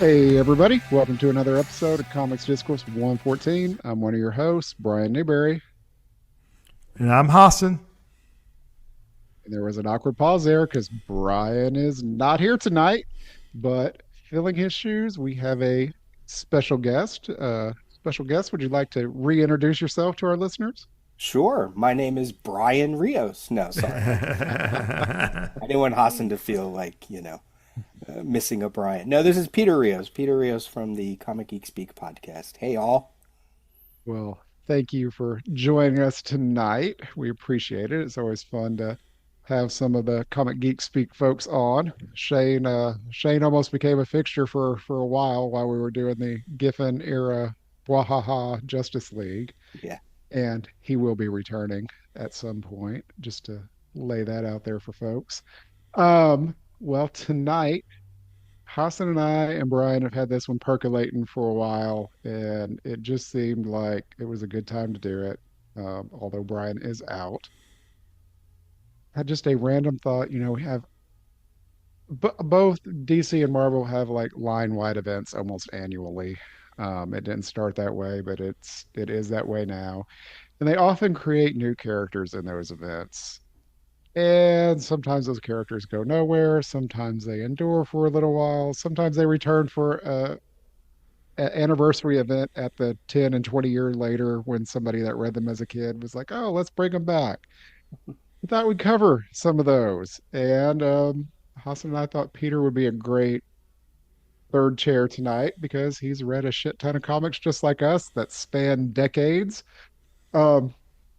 Hey everybody, welcome to another episode of Comics Discourse 114. I'm one of your hosts, Brian Newberry. And I'm Hassan. And there was an awkward pause there because Brian is not here tonight, but filling his shoes, we have a special guest. Would you like to reintroduce yourself to our listeners? Sure. My name is Brian Rios. No, sorry. I didn't want Hassan to feel like, missing a Brian. No, this is Peter Rios. Peter Rios from the Comic Geek Speak podcast. Hey, all. Well, thank you for joining us tonight. We appreciate it. It's always fun to have some of the Comic Geek Speak folks on. Shane almost became a fixture for a while we were doing the Giffen era Wahaha Justice League, Yeah. and he will be returning at some point, just to lay that out there for folks. Well, tonight Hassan and I and Brian have had this one percolating for a while, and it just seemed like it was a good time to do it. Although Brian is out, had just a random thought. We have both DC and Marvel have like line-wide events almost annually. It didn't start that way, but it is that way now, and they often create new characters in those events. And sometimes those characters go nowhere. Sometimes they endure for a little while. Sometimes they return for a anniversary event at the 10 and 20 year later when somebody that read them as a kid was like, oh, let's bring them back. I thought we'd cover some of those. And Hassan and I thought Peter would be a great third chair tonight because he's read a shit ton of comics just like us that span decades. Um,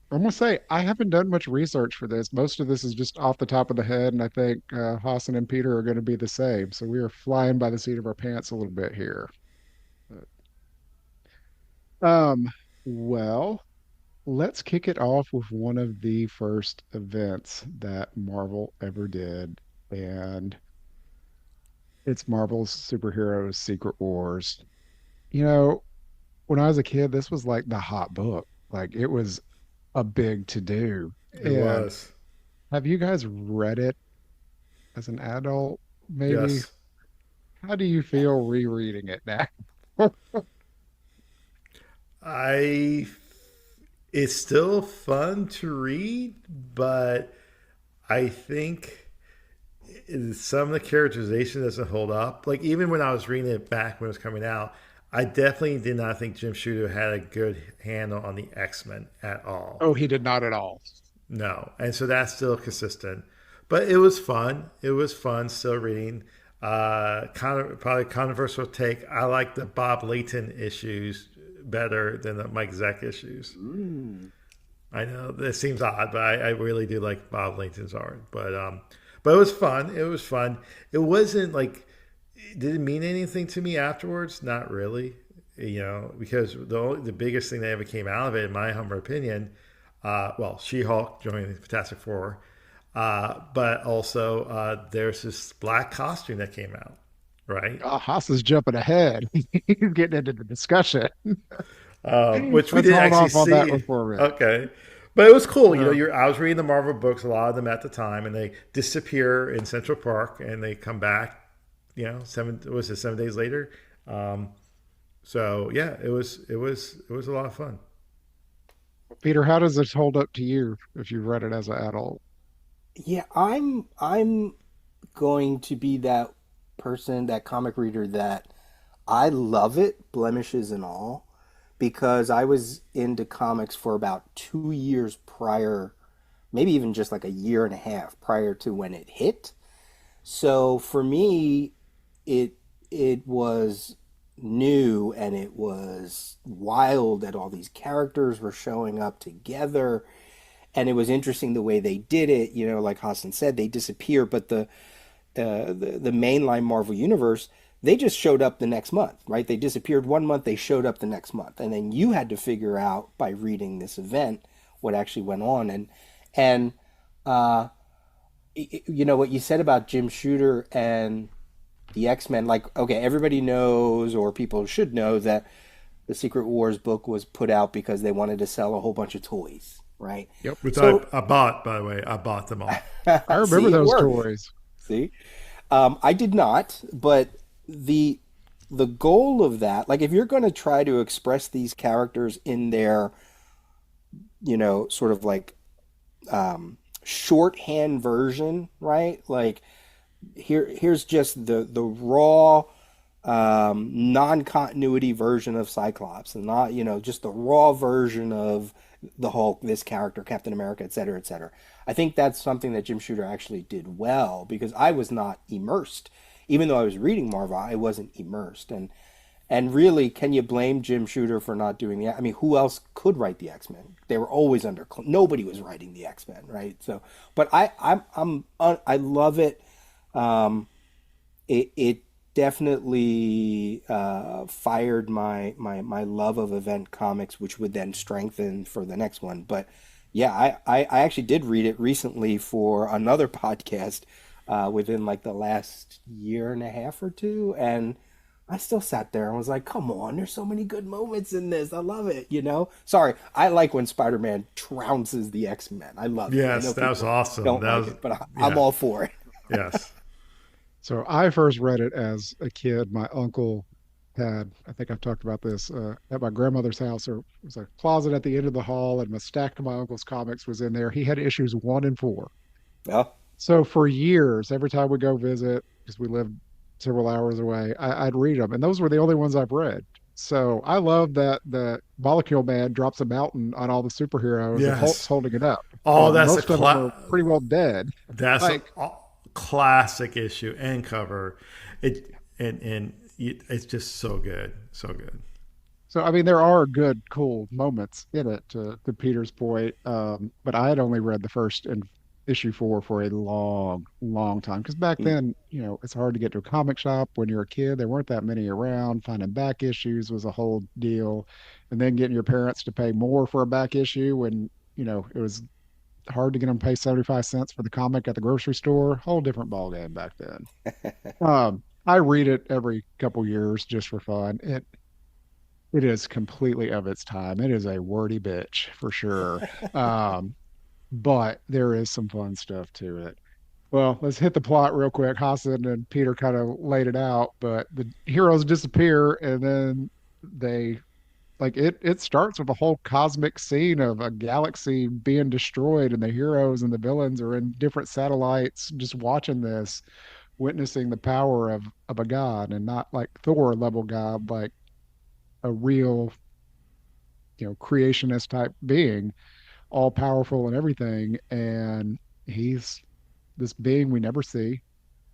I'm gonna say I haven't done much research for this. Most of this is just off the top of the head, and I think Hassan and Peter are going to be the same. So we are flying by the seat of our pants a little bit here. Um, well, let's kick it off with one of the first events that Marvel ever did, and it's Marvel's Superheroes Secret Wars. You know, when I was a kid, this was like the hot book. Like it was a big to do. It And was. have you guys read it as an adult? Maybe. Yes. How do you Yeah. feel rereading it now? I it's still fun to read, but I think some of the characterization doesn't hold up. Like even when I was reading it back when it was coming out, I definitely did not think Jim Shooter had a good handle on the X-Men at all. Oh, he did not at all. No. And so that's still consistent. But it was fun. It was fun still reading. Kind of probably controversial take. I like the Bob Layton issues better than the Mike Zeck issues. Mm. I know this seems odd, but I really do like Bob Layton's art. But it was fun. It was fun. It wasn't like did it mean anything to me afterwards? Not really. Because the biggest thing that ever came out of it, in my humble opinion, well, She-Hulk joining the Fantastic Four, but also there's this black costume that came out, right? Oh, Haas is jumping ahead. He's getting into the discussion. Which we Let's didn't hold actually off on that see. one for a minute. Okay. But it was cool. Uh, I was reading the Marvel books, a lot of them at the time, and they disappear in Central Park and they come back, 7 days later. So yeah, it was a lot of fun. Peter, how does this hold up to you if you've read it as an adult? Yeah, I'm going to be that person, that comic reader that I love it, blemishes and all, because I was into comics for about 2 years prior, maybe even just like a year and a half prior to when it hit. So for me, it it was new and it was wild that all these characters were showing up together, and it was interesting the way they did it. Like Hassan said, they disappear, but the mainline Marvel universe, they just showed up the next month, right? They disappeared one month, they showed up the next month, and then you had to figure out by reading this event what actually went on. And uh, what you said about Jim Shooter and the X-Men, like, okay, everybody knows, or people should know, that the Secret Wars book was put out because they wanted to sell a whole bunch of toys, right? Yep. Which I, So I bought, by the way. I bought them all. I remember see, it those worked. toys. See, I did not, but the the goal of that, like if you're going to try to express these characters in their, sort of like shorthand version, right? Like here's just the raw non-continuity version of Cyclops, and not just the raw version of the Hulk, this character, Captain America, et cetera, et cetera. I think that's something that Jim Shooter actually did well because I was not immersed, even though I was reading Marvel. I wasn't immersed, and really, can you blame Jim Shooter for not doing the? I mean, who else could write the X Men? They were always under. Nobody was writing the X Men, right? So, but I love it. It definitely fired my love of event comics, which would then strengthen for the next one. But yeah, I actually did read it recently for another podcast within like the last year and a half or two, and I still sat there and was like, come on, there's so many good moments in this. I love it, Sorry, I like when Spider-Man trounces the X-Men. I love it. I Yes, know that was people awesome. don't That like was it, but I'm yeah. all for it. Yes. So I first read it as a kid. My uncle had, I think I've talked about this, at my grandmother's house. There was a closet at the end of the hall, and a stack of my uncle's comics was in there. He had issues 1 and 4. Well, So for years, every time we go visit, because we lived several hours away, I'd read them, and those were the only ones I've read. So I love that the Molecule Man drops a mountain on all the superheroes, and Hulk's Yes. holding it up, Oh, and most of them are pretty well dead. that's Like, a classic issue and cover. It it's just so good, so good. so I mean, there are good, cool moments in it. To Peter's point, but I had only read the first and issue 4 for a long, long time because back mm, then, it's hard to get to a comic shop when you're a kid. There weren't that many around. Finding back issues was a whole deal, and then getting your parents to pay more for a back issue when it was hard to get them to pay 75 cents for the comic at the grocery store. Whole different ball game back then. I read it every couple years just for fun. It is completely of its time. It is a wordy bitch for sure. Um, but there is some fun stuff to it. Well, let's hit the plot real quick. Hassan and Peter kind of laid it out, but the heroes disappear, and then they it starts with a whole cosmic scene of a galaxy being destroyed, and the heroes and the villains are in different satellites just watching this, witnessing the power of a god, and not like Thor level god, like a real, creationist type being, all powerful and everything. And he's this being we never see,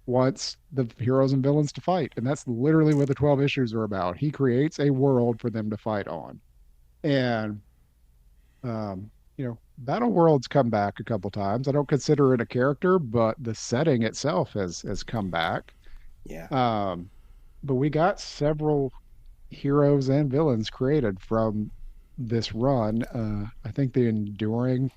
wants the heroes and villains to fight. And that's literally what the 12 issues are about. He creates a world for them to fight on. And Battle World's come back a couple times. I don't consider it a character, but the setting itself has come back. yeah. Um, but we got several heroes and villains created from this run. I think the enduring,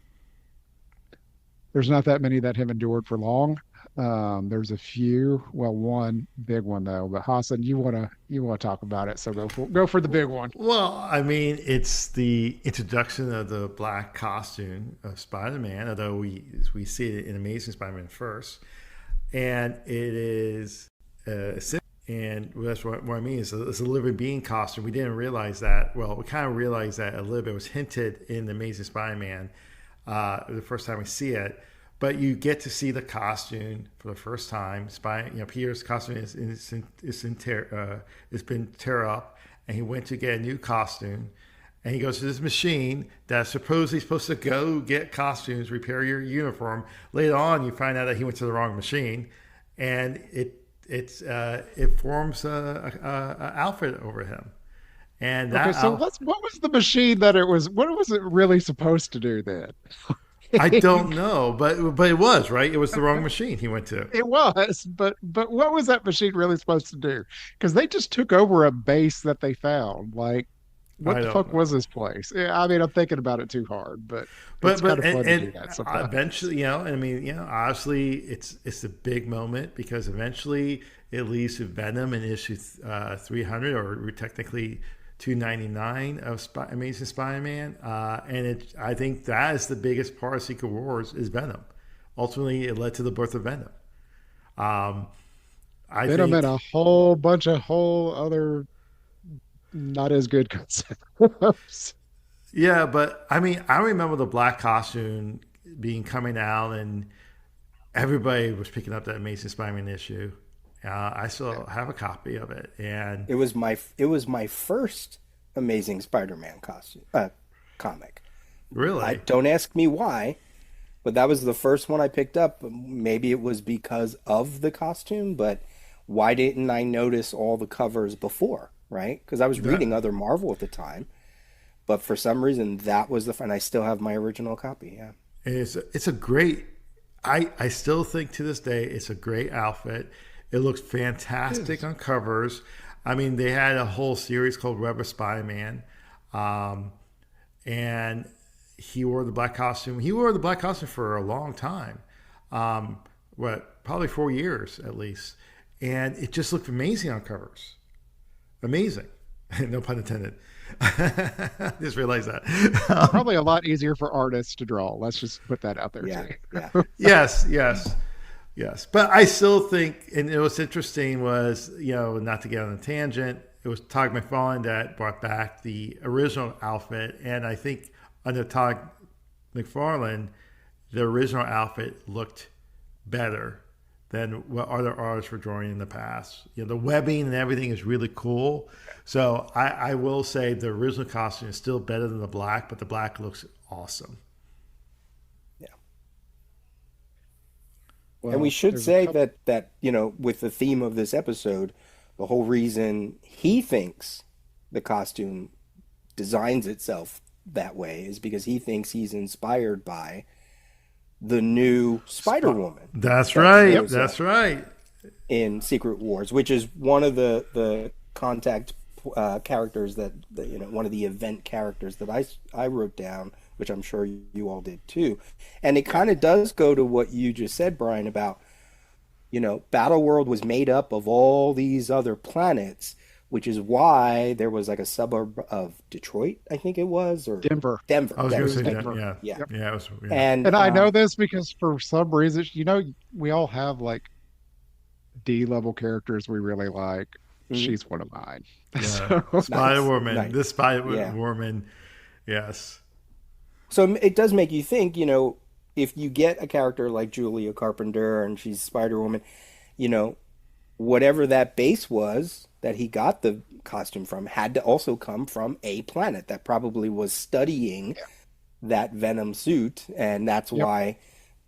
there's not that many that have endured for long. There's a few, well, one big one though. But Hassan, you wanna talk about it, so go for the big one. Well, I mean, it's the introduction of the black costume of Spider-Man, although we see it in Amazing Spider-Man first, and it is and that's what I mean is it's a living being costume. We didn't realize that. Well, we kind of realized that a little bit. It was hinted in the Amazing Spider-Man the first time we see it, but you get to see the costume for the first time. Peter's costume it's been tear up, and he went to get a new costume, and he goes to this machine that's supposedly supposed to go get costumes, repair your uniform. Later on, you find out that he went to the wrong machine, and it forms a outfit over him, and Okay, that so what was the machine that it was? What was it really supposed to do then? I don't know, but it was right. It was the wrong machine he went to. It was, but what was that machine really supposed to do? Because they just took over a base that they found. Like, what I the don't fuck know. was this place? Yeah, I mean, I'm thinking about it too hard, but it's kind But of fun to do and that sometimes. eventually, I mean, obviously, it's a big moment because eventually it leads to Venom in issue 300, or technically 299 of Amazing Spider-Man, and I think that is the biggest part of Secret Wars is Venom. Ultimately, it led to the birth of Venom. Um, I Venom and think, a whole bunch of whole other not as good concepts. yeah, but I mean, I remember the black costume being coming out, and everybody was picking up that Amazing Spider-Man issue. I Yeah. still have a copy of it, and It was my first Amazing Spider-Man costume comic. I really, don't ask me why, but that was the first one I picked up. Maybe it was because of the costume, but why didn't I notice all the covers before, right? Because I was that reading other Marvel at the time, but for some reason that was and I still have my original copy. Yeah. it's a great. I still think to this day it's a great outfit. It looks It fantastic is. on covers. I mean, they had a whole series called Web of Spider-Man, um, and he wore the black costume. He wore the black costume for a long time, um, what probably 4 years at least, and it just looked amazing on covers. Amazing, no pun intended. Just realized that. Probably a lot easier for artists to draw. Let's just put that out there Yeah. too. Yeah. Yes, yes, yes. But I still think, and it was interesting was, not to get on a tangent, it was Todd McFarlane that brought back the original outfit. And I think under Todd McFarlane, the original outfit looked better than what other artists were drawing in the past. The webbing and everything is really cool. So I will say the original costume is still better than the black, but the black looks awesome. Yeah. And we Well, should there's a say couple. that with the theme of this episode, the whole reason he thinks the costume designs itself that way is because he thinks he's inspired by the new Spider Woman That's that right. Yep. shows up That's right. in Secret Wars, which is one of the contact characters that one of the event characters that I wrote down, which I'm sure you all did too, and it kind of does go to what you just said, Brian, about Battle World was made up of all these other planets, which is why there was like a suburb of Detroit, I think it was, or Denver. Denver. I was It going to was say Thank that. you. Denver. Yeah. Yeah, Yep. Yeah. It was, yeah. and And I know this because for some reason, we all have like D-level characters we really like. mhm. She's one of mine. Yeah. So Spider Nice, Woman. nice. This Spider Yeah. Woman. Yes. So it does make you think, if you get a character like Julia Carpenter and she's Spider Woman, you know, whatever that base was that he got the costume from had to also come from a planet that probably was studying that Venom suit, and that's yep. why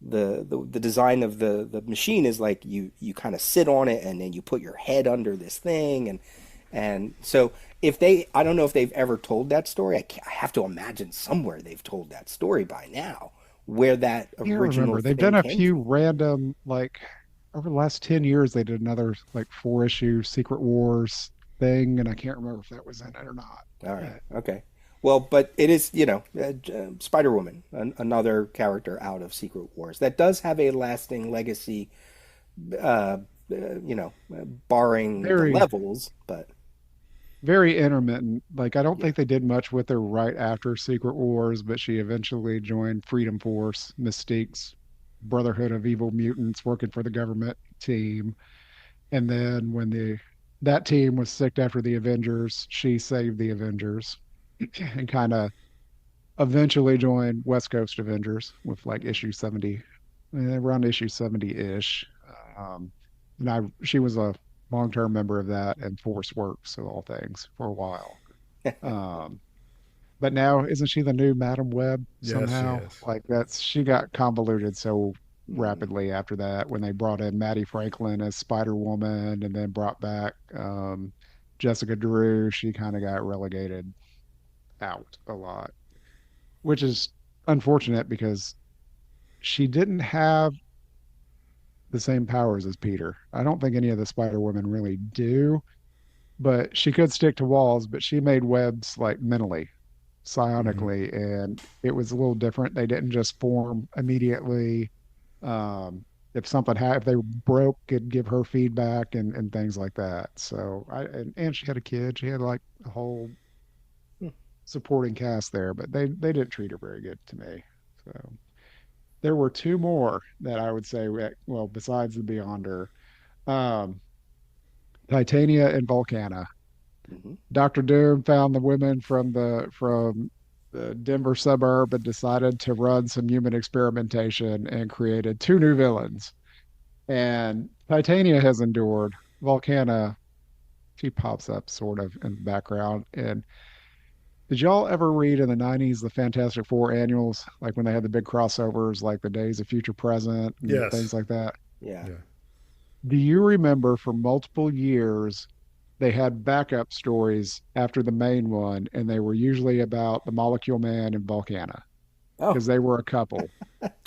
the design of the machine is like you kind of sit on it and then you put your head under this thing, and so if they I don't know if they've ever told that story. I have to imagine somewhere they've told that story by now, where that I can't original remember. They've thing done a came few from. random like over the last 10 years they did another like 4 issue Secret Wars thing, and I can't remember if that was in it or not. All right. But Okay. Well, but it is, Spider Woman, another character out of Secret Wars that does have a lasting legacy, barring the very, levels. But very intermittent. Like I don't yeah. think they did much with her right after Secret Wars, but she eventually joined Freedom Force, Mystique's Brotherhood of Evil Mutants working for the government team. And then when the that team was sicked after the Avengers, she saved the Avengers and kind of eventually joined West Coast Avengers with like issue 70, around issue 70-ish. Um, and she was a long-term member of that and Force Works of all things for a while. Um, but now isn't she the new Madam Web Yes, she somehow? is. Like she got convoluted so Mm. rapidly after that when they brought in Maddie Franklin as Spider Woman and then brought back Jessica Drew. She kind of got relegated out a lot, which is unfortunate because she didn't have the same powers as Peter. I don't think any of the Spider Women really do, but she could stick to walls, but she made webs like mentally, Hmm. psionically, and it was a little different. They didn't just form immediately. If something if they broke, it'd give her feedback and things like that. So and she had a kid. She had like a whole supporting cast there, but they didn't treat her very good to me. So there were two more that I would say, well, besides the Beyonder. Titania and Volcana. Hmm. Dr. Doom found the women from the Denver suburb and decided to run some human experimentation and created two new villains. And Titania has endured. Volcana, she pops up sort of in the background. And did y'all ever read in the 90s the Fantastic Four annuals, like when they had the big crossovers, like the Days of Future Present and things Yes. like that? Yeah. Yeah. Do you remember for multiple years they had backup stories after the main one, and they were usually about the Molecule Man and Volcana Oh, because they were a couple.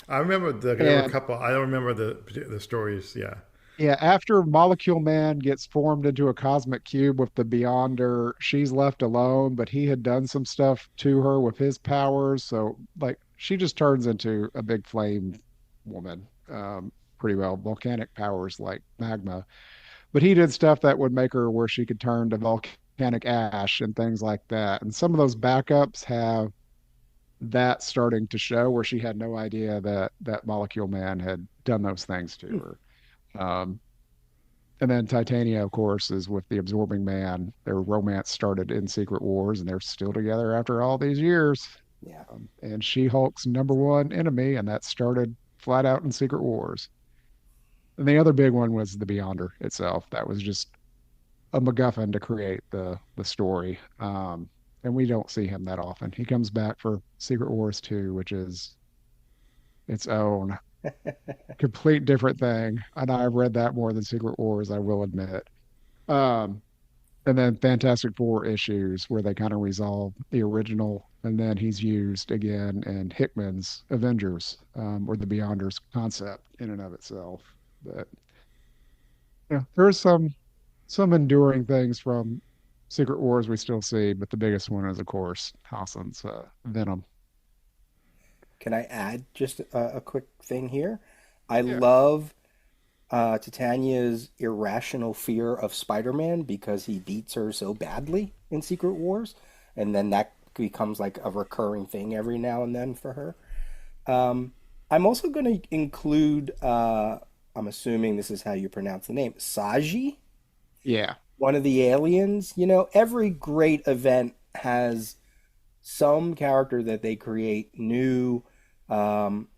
I remember there were a And couple. I don't remember the stories. Yeah. yeah, after Molecule Man gets formed into a cosmic cube with the Beyonder, she's left alone, but he had done some stuff to her with his powers. So, like, she just turns into a big flame woman, pretty well, volcanic powers like magma. But he did stuff that would make her where she could turn to volcanic ash and things like that. And some of those backups have that starting to show where she had no idea that Molecule Man had done those things to hmm, her. Um, and then Titania, of course, is with the Absorbing Man. Their romance started in Secret Wars, and they're still together after all these years. yeah. And She-Hulk's number one enemy, and that started flat out in Secret Wars. And the other big one was the Beyonder itself. That was just a MacGuffin to create the story. And we don't see him that often. He comes back for Secret Wars 2, which is its own complete different thing. And I've read that more than Secret Wars, I will admit. Um, and then Fantastic Four issues where they kind of resolve the original, and then he's used again in Hickman's Avengers, or the Beyonders concept in and of itself. But yeah, there's some enduring things from Secret Wars we still see, but the biggest one is, of course, Hassan's Venom. Can I add just a quick thing here? I Yeah. love Titania's irrational fear of Spider-Man because he beats her so badly in Secret Wars, and then that becomes like a recurring thing every now and then for her. I'm also going to include, I'm assuming this is how you pronounce the name, Saji, Yeah. one of the aliens. You know, every great event has some character that they create new, um,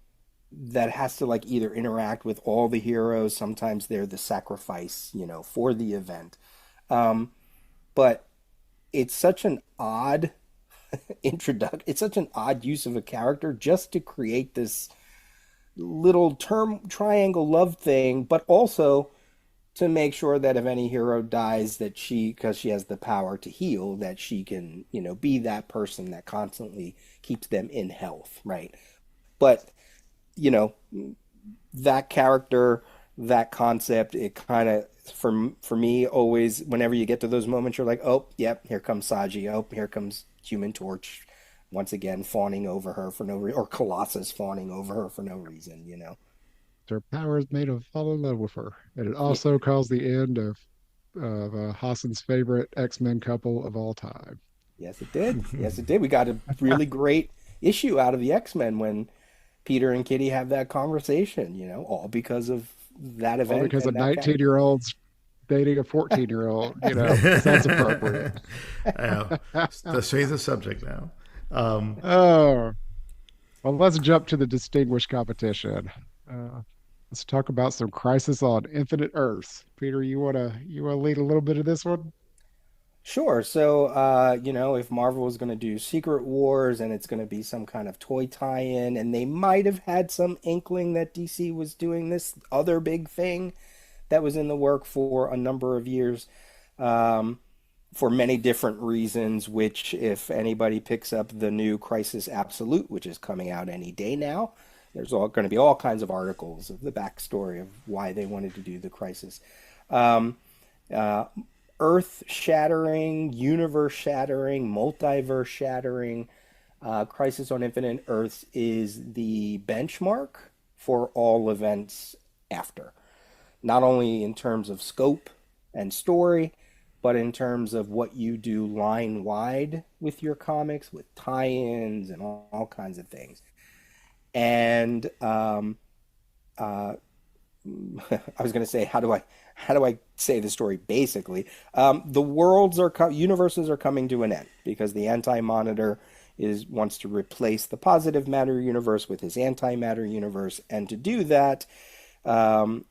that has to like either interact with all the heroes. Sometimes they're the sacrifice, for the event. Um, but it's such an odd introduction. It's such an odd use of a character just to create this little term triangle love thing, but also to make sure that if any hero dies, that because she has the power to heal, that she can, be that person that constantly keeps them in health, right? But, you know, that character, that concept, it kind of, for me, always, whenever you get to those moments, you're like, oh, yep, here comes Saji. Oh, here comes Human Torch once again fawning over her for no reason, or Colossus fawning over her for no reason. Her powers made him fall in love with her. And it Yeah. also caused the end of Hassan's favorite X-Men couple of all time. Yes, it did. Yes, it did. We got a really great issue out of the X-Men when Peter and Kitty have that conversation, all because of that All event because a and that 19-year character. old's dating a 14-year-old, because that's appropriate. Yeah. Let's change the subject now. Oh, well, let's jump to the distinguished competition. Uh, let's talk about some Crisis on Infinite Earths. Peter, you wanna lead a little bit of this one? Sure. So, if Marvel is going to do Secret Wars and it's going to be some kind of toy tie-in, and they might have had some inkling that DC was doing this other big thing that was in the work for a number of years, um, for many different reasons, which, if anybody picks up the new Crisis Absolute, which is coming out any day now, there's all going to be all kinds of articles of the backstory of why they wanted to do the Crisis. Um, uh, Earth shattering, universe shattering, multiverse shattering. Crisis on Infinite Earths is the benchmark for all events after, not only in terms of scope and story, but in terms of what you do line wide with your comics, with tie ins and all kinds of things. And uh, I was going to say, how do I say the story? Basically, the universes are coming to an end because the Anti-Monitor is wants to replace the positive matter universe with his antimatter universe, and to do that,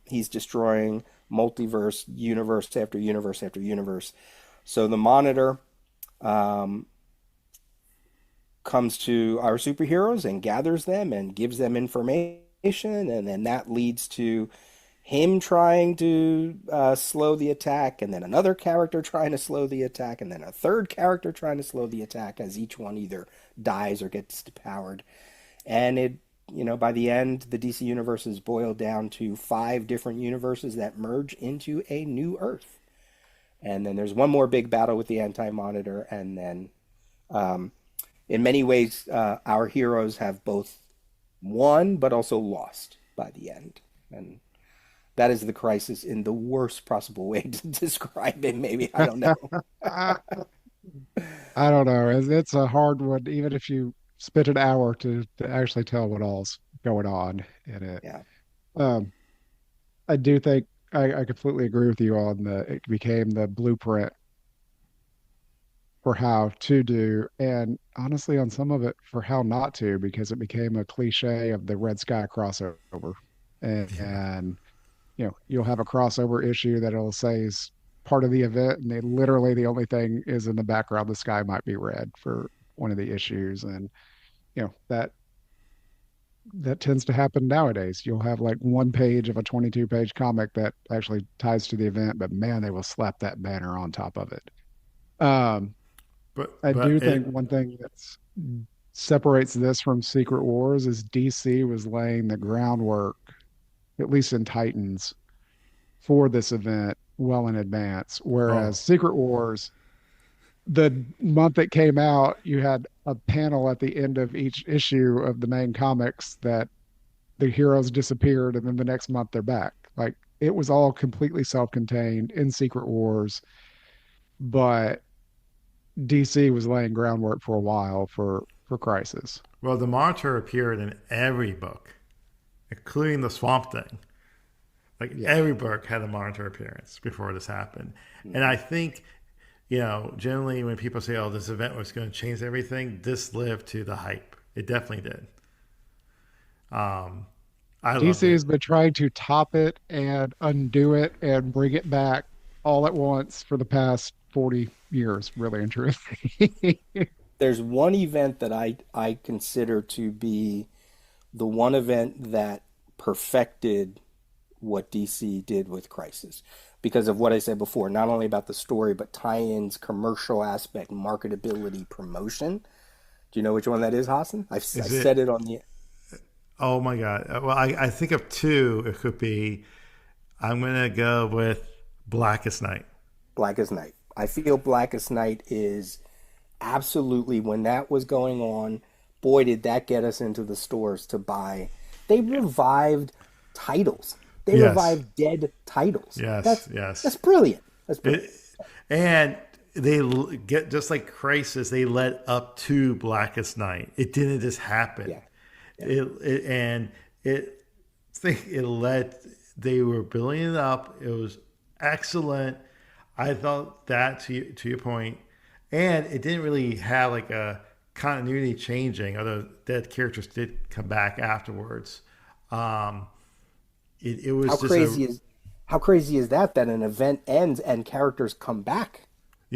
he's destroying multiverse, universe after universe after universe. So the Monitor um, comes to our superheroes and gathers them and gives them information, and then that leads to him trying to slow the attack, and then another character trying to slow the attack, and then a third character trying to slow the attack as each one either dies or gets depowered. And by the end, the DC universe is boiled down to five different universes that merge into a new Earth. And then there's one more big battle with the Anti-Monitor, and then um, in many ways, our heroes have both won but also lost by the end. And that is the crisis in the worst possible way to describe it, maybe. I don't know. I don't know. It's a hard one, even if you spend an hour to actually tell what all's going on in it. Yeah. Um, I do think I completely agree with you on it became the blueprint for how to do, and honestly, on some of it for how not to, because it became a cliche of the Red Sky crossover. Yeah. And you'll have a crossover issue that it'll say is part of the event, and they literally the only thing is in the background, the sky might be red for one of the issues. And that tends to happen nowadays. You'll have like one page of a 22-page comic that actually ties to the event, but man, they will slap that banner on top of it. Um, I But do think it one thing that separates this from Secret Wars is DC was laying the groundwork, at least in Titans, for this event well in advance. oh Whereas Secret Wars, the month it came out, you had a panel at the end of each issue of the main comics that the heroes disappeared, and then the next month they're back. Like it was all completely self-contained in Secret Wars, but DC was laying groundwork for a while for Crisis. well, the Monitor appeared in every book, including the Swamp Thing. Like Yeah. every book had a Monitor appearance before this happened, and I think generally when people say, "Oh, this event was going to change everything," this lived to the hype. It definitely did. Um, I loved DC it. has been trying to top it and undo it and bring it back all at once for the past 40 years, really and truly. There's one event that I consider to be the one event that perfected what DC did with Crisis because of what I said before, not only about the story, but tie-ins, commercial aspect, marketability, promotion. Do you know which one that is, Hassan? I Is said it? it on the Oh my god! Well, I think of two. It could be. I'm gonna go with Blackest Night. Blackest Night. I feel Blackest Night is absolutely when that was going on. Boy, did that get us into the stores to buy. They revived titles. They Yes, revived dead titles. yes, That's yes. brilliant. That's brilliant. It, and they get just like Crisis. They led up to Blackest Night. It didn't just happen. Yeah, yeah. It it led. They were building it up. It was excellent. I thought that to your point, and it didn't really have like a continuity changing. Although dead characters did come back afterwards. Um, it How was just a crazy is how crazy is that that an event ends and characters come back?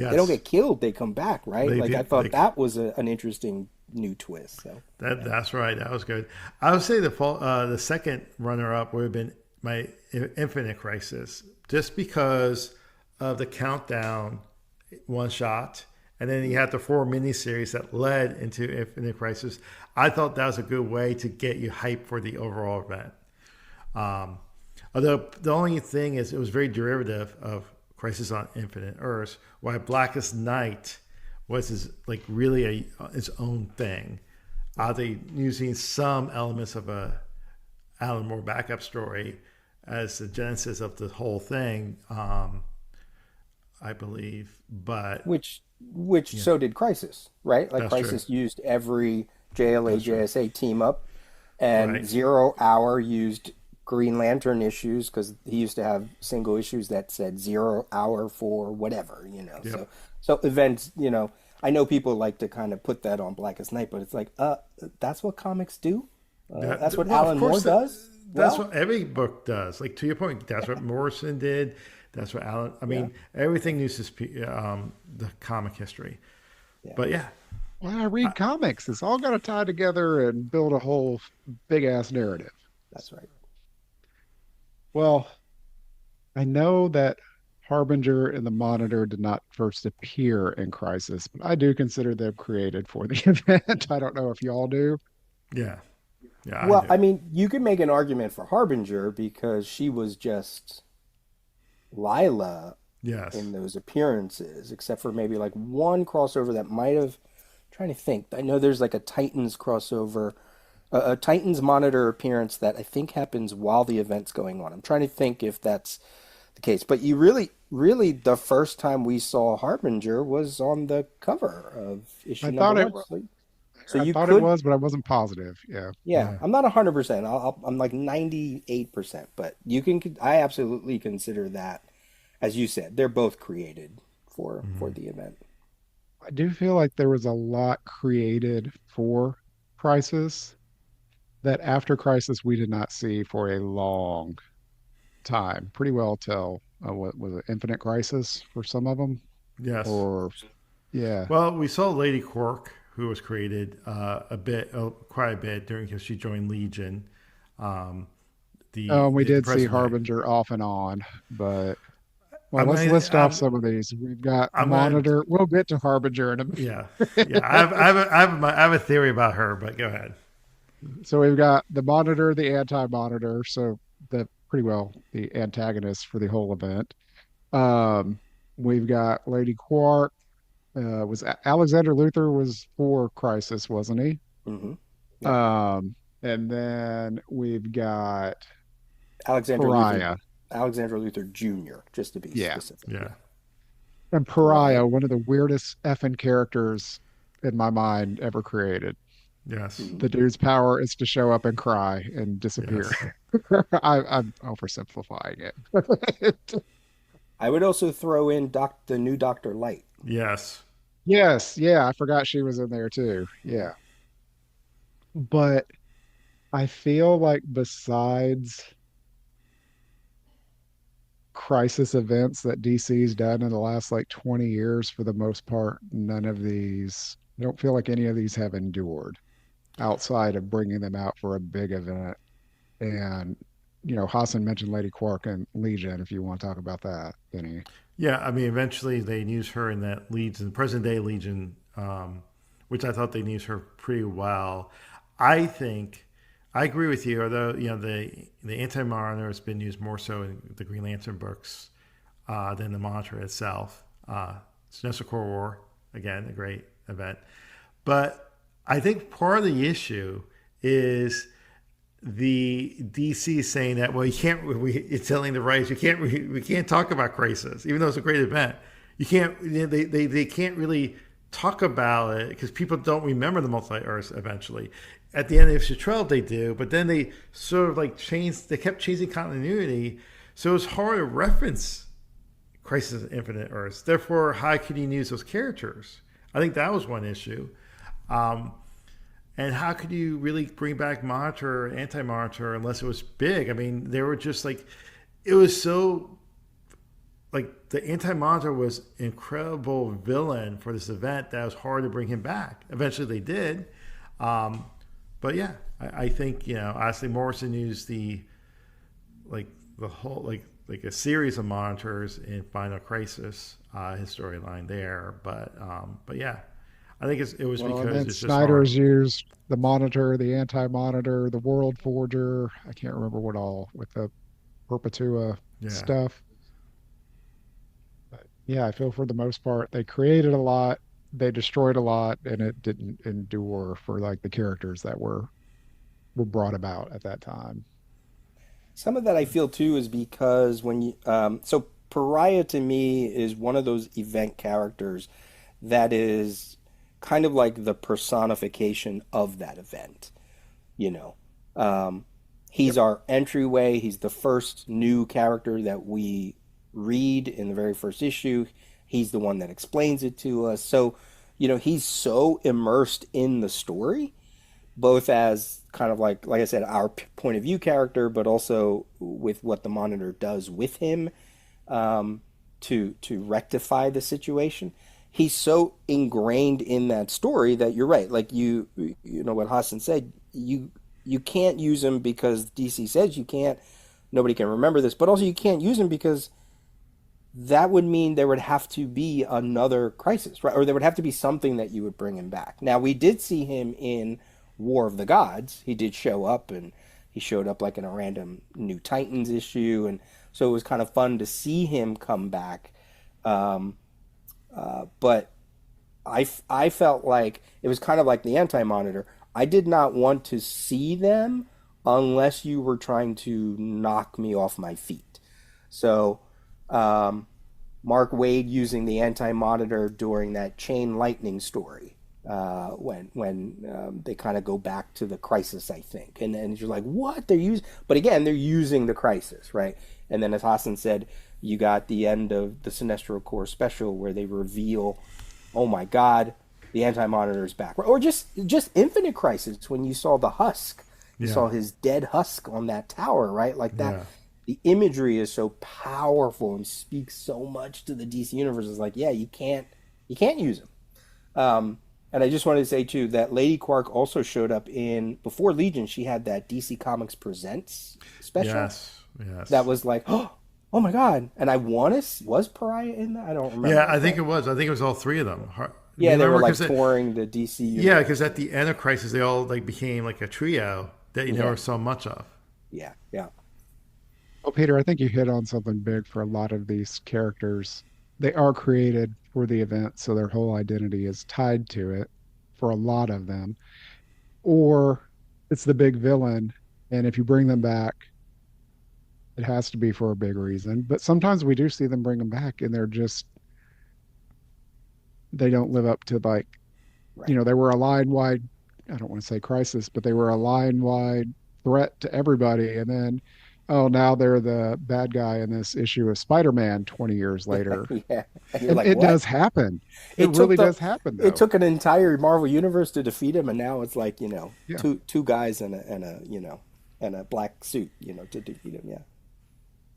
They don't yes. get killed; they come back, right? They Like I did thought like that was an interesting new twist. So yeah, that's right. That was good. I would say the second runner up would have been my Infinite Crisis, just because of the countdown one shot, and then you had the four miniseries that led into Infinite Crisis. I thought that was a good way to get you hyped for the overall event. Um, Although the only thing is, it was very derivative of Crisis on Infinite Earths, while Blackest Night was like really its own thing. They using some elements of a Alan Moore backup story as the genesis of the whole thing, I believe. But which yeah, so did Crisis, right? Like that's true. Crisis used every JLA That's true. JSA team up, and Right. Zero Hour used Green Lantern issues because he used to have single issues that said 0 hour for whatever, Yep. So events, I know people like to kind of put that on Blackest Night, but it's like, that's what comics do. That's what Well, of Alan Moore course, does. that's Well, what every book does. Like to your point, that's what Morrison did. That's what Alan. I yeah, mean, everything uses the comic history. yeah, But yeah, When I read comics, it's all got to tie together and build a whole big ass narrative. that's right. Well, I know that Harbinger and the Monitor did not first appear in Crisis, but I do consider them created for the event. I don't know if y'all do. yeah, yeah. I Well, do. I mean, you can make an argument for Harbinger because she was just Lila Yes. in those appearances, except for maybe like one crossover that might have. Trying to think. I know there's like a Titans crossover, a Titans Monitor appearance that I think happens while the event's going on. I'm trying to think if that's the case. But you really, the first time we saw Harbinger was on the cover of issue I number thought it one. So I you thought it could, was, but I wasn't positive. Yeah. yeah. Yeah. I'm not 100%. I'm like 98%, but you can. I absolutely consider that, as you said, they're both created for Hmm. the event. I do feel like there was a lot created for Crisis that after Crisis we did not see for a long time. Pretty well till what was it, Infinite Crisis for some of them, Yes. or yeah. Well, we saw Lady Quark, who was created quite a bit during because she joined Legion, um, Oh, and we the did see present day. Harbinger off and on, but well, I'm let's gonna, list off some of these. We've got I'm gonna, Monitor. We'll get to Harbinger in a yeah, yeah. minute. I have a theory about her, but go ahead. So we've got the Monitor, the Anti-Monitor, so the pretty well the antagonist for the whole event. Um, we've got Lady Quark. Alexander Luthor was for Crisis, wasn't he? Mm-hmm. Yep. Um, and then we've got Alexander Luther Pariah. Alexander Luther Jr., just to be Yeah. specific. Yeah. Yeah. And Pariah. Pariah, one of the weirdest effing characters in my mind ever created. Yes. Mhm. The dude's power is to show up and cry and disappear. Yes. I'm oversimplifying it. I would also throw in the new Doctor Light. Yes. Yes, yeah, I forgot she was in there too. Yeah. But I feel like besides crisis events that DC's done in the last like 20 years, for the most part, none of these, I don't feel like any of these have endured outside of bringing them out for a big event. And, Hassan mentioned Lady Quark and Legion, if you want to talk about that, Benny. Yeah. I mean, eventually they use her in that Legion, present day Legion, which I thought they used her pretty well. I think I agree with you. Although the anti monitor has been used more so in the Green Lantern books than the Monitor itself. Sinestro Corps War, again, a great event. But I think part of the issue is the DC saying that, well, you can't. It's telling the writers we can't talk about Crisis, even though it's a great event. You can't. They can't really talk about it because people don't remember the multi-Earths eventually. At the end of issue 12, they do, but then they sort of like changed. They kept changing continuity, so it's hard to reference Crisis of Infinite Earths. Therefore, how could you use those characters? I think that was one issue. Um, and how could you really bring back Monitor, Anti Monitor, unless it was big? I mean, they were just like, it was so, like, the Anti Monitor was an incredible villain for this event that it was hard to bring him back. Eventually they did. Um, but yeah, I think, honestly, Morrison used like, the whole, like a series of monitors in Final Crisis, his storyline there. But yeah, I think it was Well, and because then it's just hard. Snyder's used the Monitor, the Anti-Monitor, the World Forger. I can't remember what all with the Perpetua Yeah. stuff. But yeah, I feel for the most part, they created a lot, they destroyed a lot, and it didn't endure for like the characters that were brought about at that time. Some of that I feel too is because when you so Pariah to me is one of those event characters that is kind of like the personification of that event. You know, um, He's our entryway. He's the first new character that we read in the very first issue. He's the one that explains it to us. So, he's so immersed in the story, both as kind of like I said, our point of view character, but also with what the Monitor does with him, to rectify the situation. He's so ingrained in that story that you're right. Like you know what Hassan said. You can't use him because DC says you can't. Nobody can remember this, but also you can't use him because that would mean there would have to be another crisis, right? Or there would have to be something that you would bring him back. Now, we did see him in War of the Gods. He did show up, and he showed up like in a random New Titans issue, and so it was kind of fun to see him come back. But I felt like it was kind of like the Anti-Monitor. I did not want to see them unless you were trying to knock me off my feet. So, Mark Waid using the Anti-Monitor during that Chain Lightning story, when they kind of go back to the Crisis, I think, and then you're like, what but again, they're using the Crisis, right? And then as Hassan said, you got the end of the Sinestro Corps special where they reveal, oh my God, the Anti-Monitor is back, or just Infinite Crisis when you saw the Husk, you saw his dead Husk on that tower, right? Like that. Yeah. The imagery is so powerful and speaks so much to the DC universe. It's like, yeah, you can't use them. And I just wanted to say too that Lady Quark also showed up before Legion. She had that DC Comics Presents special. Yes. That was like, oh my God! And was Pariah in that? I don't remember. Yeah, I think it was. I think it was all three of them. Yeah, they were like touring the DC universe. Yeah, because at the end of Crisis, they all like became like a trio that you never saw much of. Yeah. Well, Peter, I think you hit on something big for a lot of these characters. They are created for the event, so their whole identity is tied to it for a lot of them. Or it's the big villain, and if you bring them back, it has to be for a big reason. But sometimes we do see them bring them back, and they don't live up to right. They were a line-wide, I don't want to say crisis, but they were a line-wide threat to everybody, and then now they're the bad guy in this issue of Spider-Man 20 years later. Yeah. And like, it does happen. It really does happen, though. It took an entire Marvel universe to defeat him, and now it's like, two guys in a black suit, to defeat him, yeah.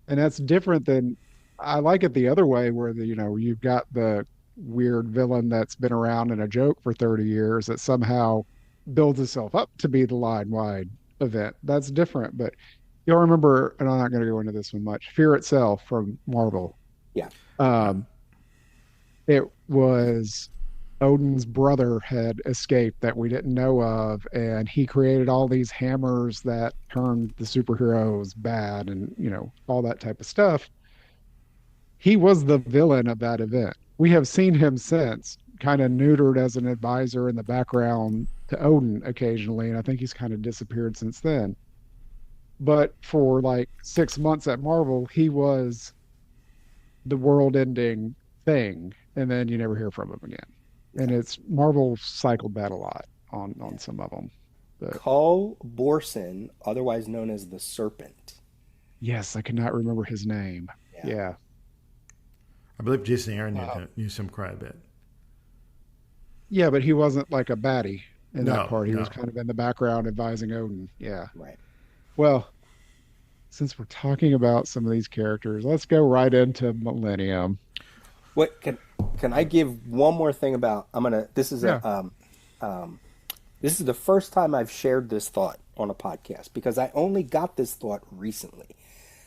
And that's different than, I like it the other way where you've got the weird villain that's been around in a joke for 30 years that somehow builds itself up to be the line-wide event. That's different, but you'll remember, and I'm not going to go into this one much, Fear Itself from Marvel. Yeah. It was Odin's brother had escaped that we didn't know of, and he created all these hammers that turned the superheroes bad and, all that type of stuff. He was the villain of that event. We have seen him since, kind of neutered as an advisor in the background to Odin occasionally, and I think he's kind of disappeared since then. But for like 6 months at Marvel, he was the world-ending thing, and then you never hear from him again. And Marvel cycled that a lot on some of them. But, Carl Borson, otherwise known as the Serpent. Yes, I cannot remember his name. Yeah. I believe Jason Aaron used him quite a bit. Yeah, but he wasn't like a baddie in that part. He was kind of in the background advising Odin. Yeah. Right. Well, since we're talking about some of these characters, let's go right into Millennium. What can I give one more thing about? This is the first time I've shared this thought on a podcast because I only got this thought recently.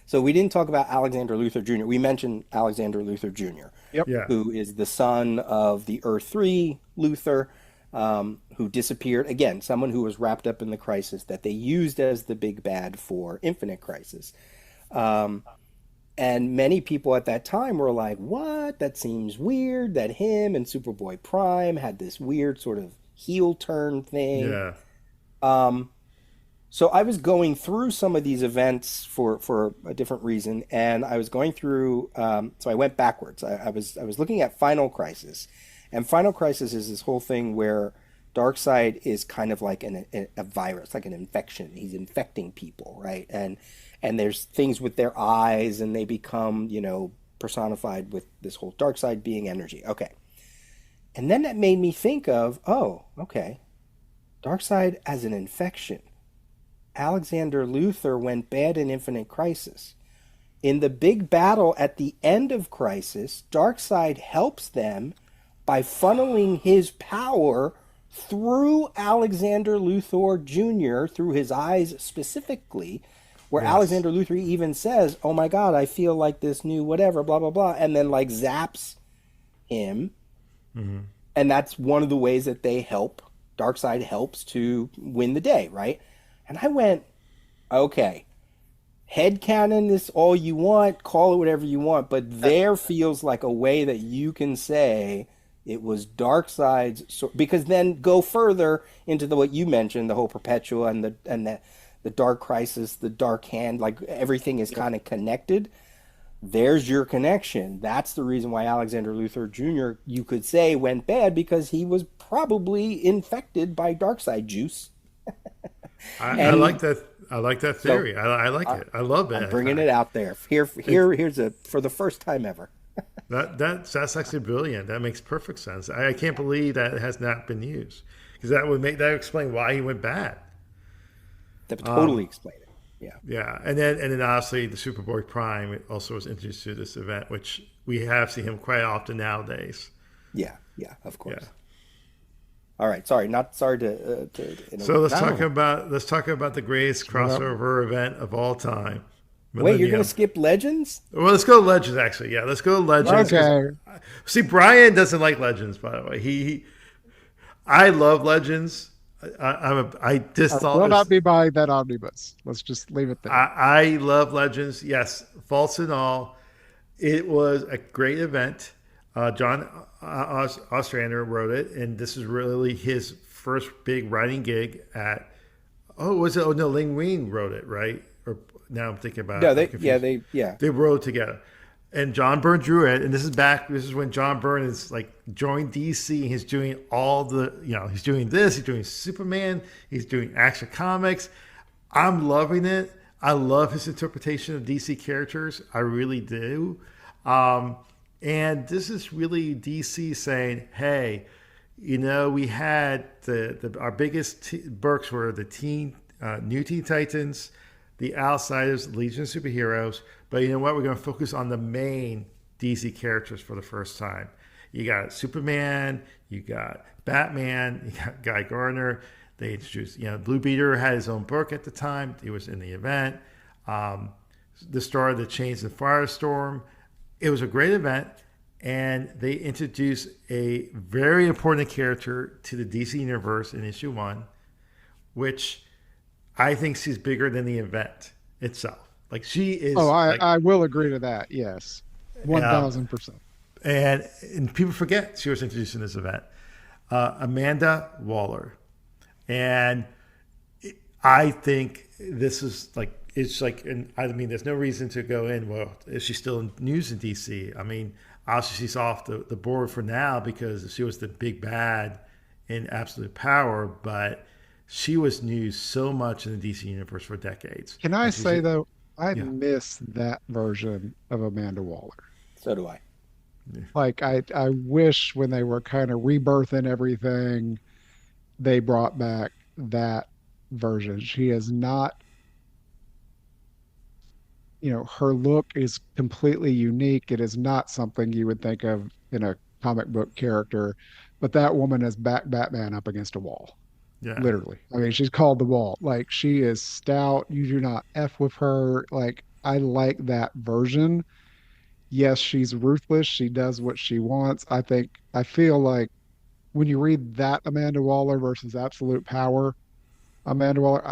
So we didn't talk about Alexander Luthor Jr. We mentioned Alexander Luthor Jr., who is the son of the Earth 3 Luthor, who disappeared. Again, someone who was wrapped up in the Crisis that they used as the big bad for Infinite Crisis. And many people at that time were like, what? That seems weird that him and Superboy Prime had this weird sort of heel turn thing. Yeah. So I was going through some of these events for a different reason, and I was going through. So I went backwards. I was looking at Final Crisis, and Final Crisis is this whole thing where Darkseid is kind of like a virus, like an infection. He's infecting people, right? And there's things with their eyes, and they become, personified with this whole Darkseid being energy. Okay. And then that made me think of, oh, okay, Darkseid as an infection. Alexander Luthor went bad in Infinite Crisis. In the big battle at the end of Crisis, Darkseid helps them by funneling his power through Alexander Luthor Jr., through his eyes specifically, where Yes. Alexander Luthor even says, oh my god, I feel like this new whatever, blah, blah, blah, and then like zaps him. Hmm. And that's one of the ways that they help, Darkseid helps to win the day, right? And I went, okay, headcanon this all you want, call it whatever you want, but there feels like a way that you can say it was Darkseid's, because then go further into the what you mentioned, the whole Perpetua and the Dark Crisis, the Dark Hand, like everything is kind of connected. There's your connection. That's the reason why Alexander Luthor Jr., you could say, went bad, because he was probably infected by Darkseid juice. I like And that. I like that so theory. I like it. I love I'm that bringing it fact. out there. Here's a for the first time ever. That's actually brilliant. That makes perfect sense. I can't believe that it has not been used, because that would explain why he went bad. That would totally explain it. Yeah, Yeah, and then obviously the Superboy Prime also was introduced to this event, which we have seen him quite often nowadays. yeah, of Yeah. course. All right, sorry, not sorry So let's talk no. about the greatest Well, crossover event of all time, Wait, you're gonna Millennium. skip Legends? Well, let's go Legends. Actually, yeah, let's go Legends. Because okay. see, Brian doesn't like Legends. By the way, I love Legends. I I just thought will this. not be buying that omnibus. Let's just leave it there. I love Legends. Yes, faults and all. It was a great event. John Ostrander wrote it, and this is really his first big writing gig at. Oh, was it? Oh no, Ling Ween wrote it, right? Or now I'm thinking about No, it. I'm confused. yeah. They wrote it together, and John Byrne drew it. And this is back. This is when John Byrne is like joined DC. He's doing all the, he's doing this. He's doing Superman. He's doing Action Comics. I'm loving it. I love his interpretation of DC characters. I really do. Um, and this is really DC saying, "Hey, we had our biggest Burks were the New Teen Titans, the Outsiders, Legion of Superheroes. But you know what? We're going to focus on the main DC characters for the first time. You got Superman, you got Batman, you got Guy Gardner. They introduced, Blue Beetle had his own book at the time. He was in the event. Um, the Star of the Chains and Firestorm. It was a great event, and they introduced a very important character to the DC universe in issue one, which I think she's bigger than the event itself. Like she Oh, is I, like, I will agree to that. Yes. um, 1000%. and people forget she was introduced in this event. Amanda Waller, and I think this is like it's like, and I mean, there's no reason to go in. Well, is she still in news in DC? I mean, obviously she's off the board for now because she was the big bad in Absolute Power, but she was news so much in the DC universe for decades, Can I and she's say though, I yeah. miss that version of Amanda Waller. So do I. Like I wish when they were kind of rebirthing everything, they brought back that version. She is not, her look is completely unique. It is not something you would think of in a comic book character, but that woman has backed Batman up against a wall. Yeah. Literally. I mean, she's called the wall. Like she is stout. You do not F with her. Like I like that version. Yes, she's ruthless. She does what she wants. I feel like when you read that Amanda Waller versus Absolute Power, Amanda Waller,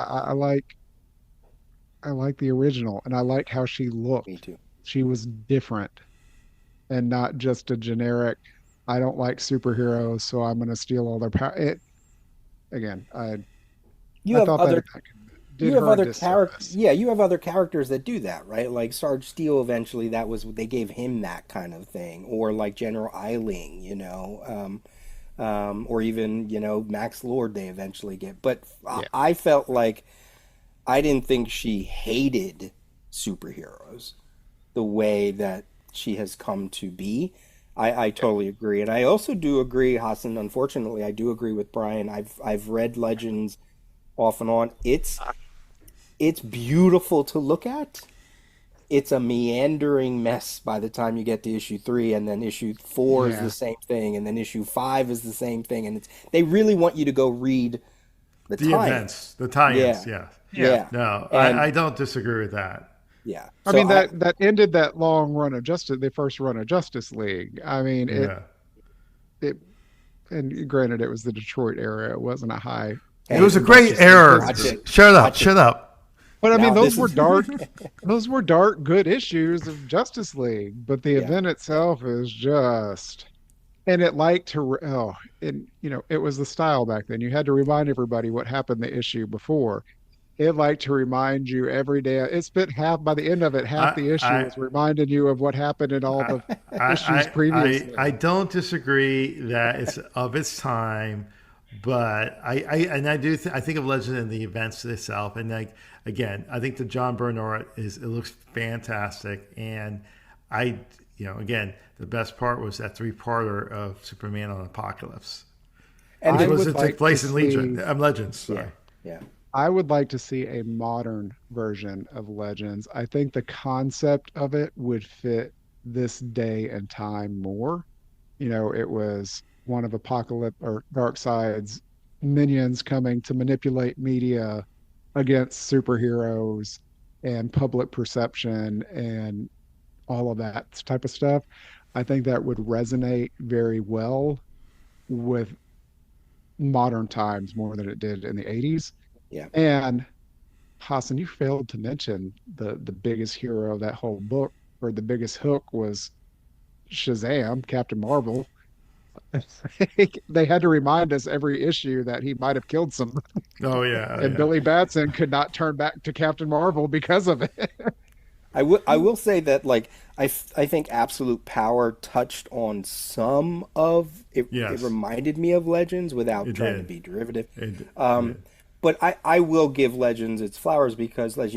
I like the original and I like how she Me looked. too. She was different and not just a generic, I don't like superheroes, so I'm gonna steal all their power. Again, You I have thought that other did her a disservice. yeah, you have other characters that do that, right? Like Sarge Steel eventually they gave him that kind of thing, or like General Eiling, or even Max Lord they eventually get. But Yeah. I felt like I didn't think she hated superheroes the way that she has come to be. I totally agree, and I also do agree, Hassan. Unfortunately, I do agree with Brian. I've read Legends off and on. It's beautiful to look at. It's a meandering mess by the time you get to issue three, and then issue four is the Yeah. same thing, and then issue five is the same thing, and they really want you to go read the The events, tie-ins. the tie-ins, Yeah, yeah. Yeah. yeah, No, and I don't disagree with that. yeah. I So mean I that ended that long run of Justice, the first run of Justice League. I mean Yeah. it and granted it was the Detroit era. It wasn't a high It Hey, was a point great Justice League error. watch history. it, Shut up. watch it. Shut up. But I mean Now this is those were dark, good issues of Justice League. But the yeah. event itself is just and it liked to oh and it was the style back then. You had to remind everybody what happened the issue before. It liked to remind you every day. It spent half by the end of it, half I the issue I was reminding you of what happened in all I the issues I previously. don't disagree that it's of its time, but I do I think of Legend and the events itself, and like again, I think the John Byrne art it looks fantastic, and I again the best part was that three-parter of Superman on Apocalypse, And which I the, was would to take like to place in Legion. see, Legends. yeah, Sorry. yeah. I would like to see a modern version of Legends. I think the concept of it would fit this day and time more. It was one of Apocalypse or Darkseid's minions coming to manipulate media against superheroes and public perception and all of that type of stuff. I think that would resonate very well with modern times more than it did in the 80s. Yeah. And Hassan, you failed to mention the biggest hero of that whole book, or the biggest hook was Shazam, Captain Marvel. They had to remind us every issue that he might have killed some, Oh yeah, oh, and yeah. Billy Batson could not turn back to Captain Marvel because of it. I will say that like I think Absolute Power touched on some of it. It Yes, reminded me of Legends without it trying to did. be derivative. It did. But I will give Legends its flowers because, as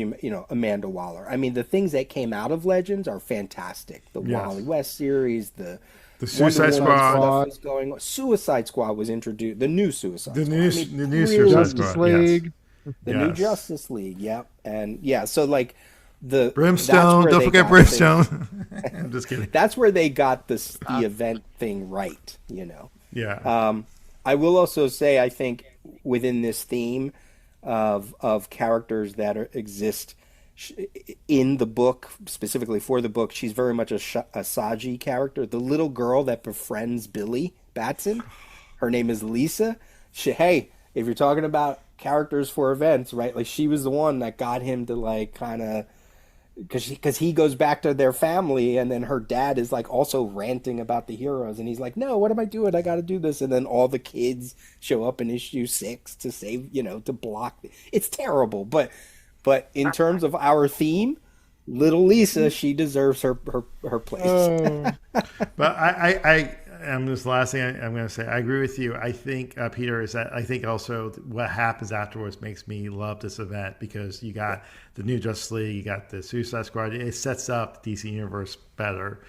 Amanda Waller. I mean, the things that came out of Legends are fantastic. The Wally Yes. West series, the The Wonder Suicide Woman Suicide Squad, stuff Squad, was going on. Suicide Squad was introduced. The new Suicide Squad. I mean, the new Suicide brilliant. Justice Squad. Yes, League. The new yes. Justice League. Yep. And yeah, so like that's Brimstone. where Don't they forget got things. Brimstone. I'm just kidding. That's where they got the Uh, event thing right. Yeah. I will also say I think within this theme of characters that exist in the book, specifically for the book, she's very much a Saji character. The little girl that befriends Billy Batson, her name is Lisa. Hey, if you're talking about characters for events, right? Like she was the one that got him to like kind of because he goes back to their family, and then her dad is like also ranting about the heroes, and he's like, "No, what am I doing? I got to do this." And then all the kids show up in issue six to save, to block. It's terrible, but in terms of our theme, little Lisa, she deserves her place. oh, But I'm this last thing I'm going to say. I agree with you. I think Peter is that I think also what happens afterwards makes me love this event because you got the new Justice League, you got the Suicide Squad. It sets up the DC universe better.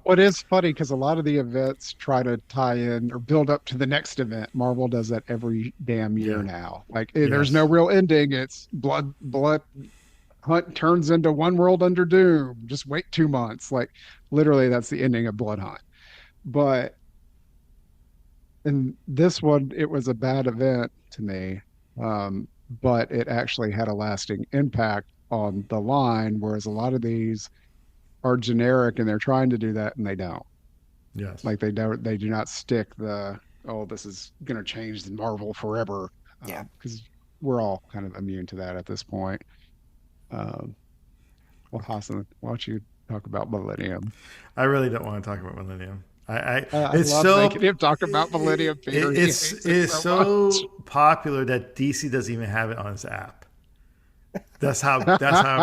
what is funny because a lot of the events try to tie in or build up to the next event. Marvel does that every damn year Yeah. now. Like there's no Yes. real ending. It's blood hunt turns into one world under doom. Just wait 2 months. Like literally, that's the ending of Blood Hunt. But in this one, it was a bad event to me. But it actually had a lasting impact on the line, whereas a lot of these are generic and they're trying to do that and they don't. Yes. Like they do not stick the oh, this is gonna change the Marvel forever. Yeah. Because we're all kind of immune to that at this point. Um, well, Hassan, why don't you talk about Millennium? I really don't want to talk about Millennium. I It's love so making him talk about Millennium, Peter. He hates it it's so much. so popular that DC doesn't even have it on its app. That's how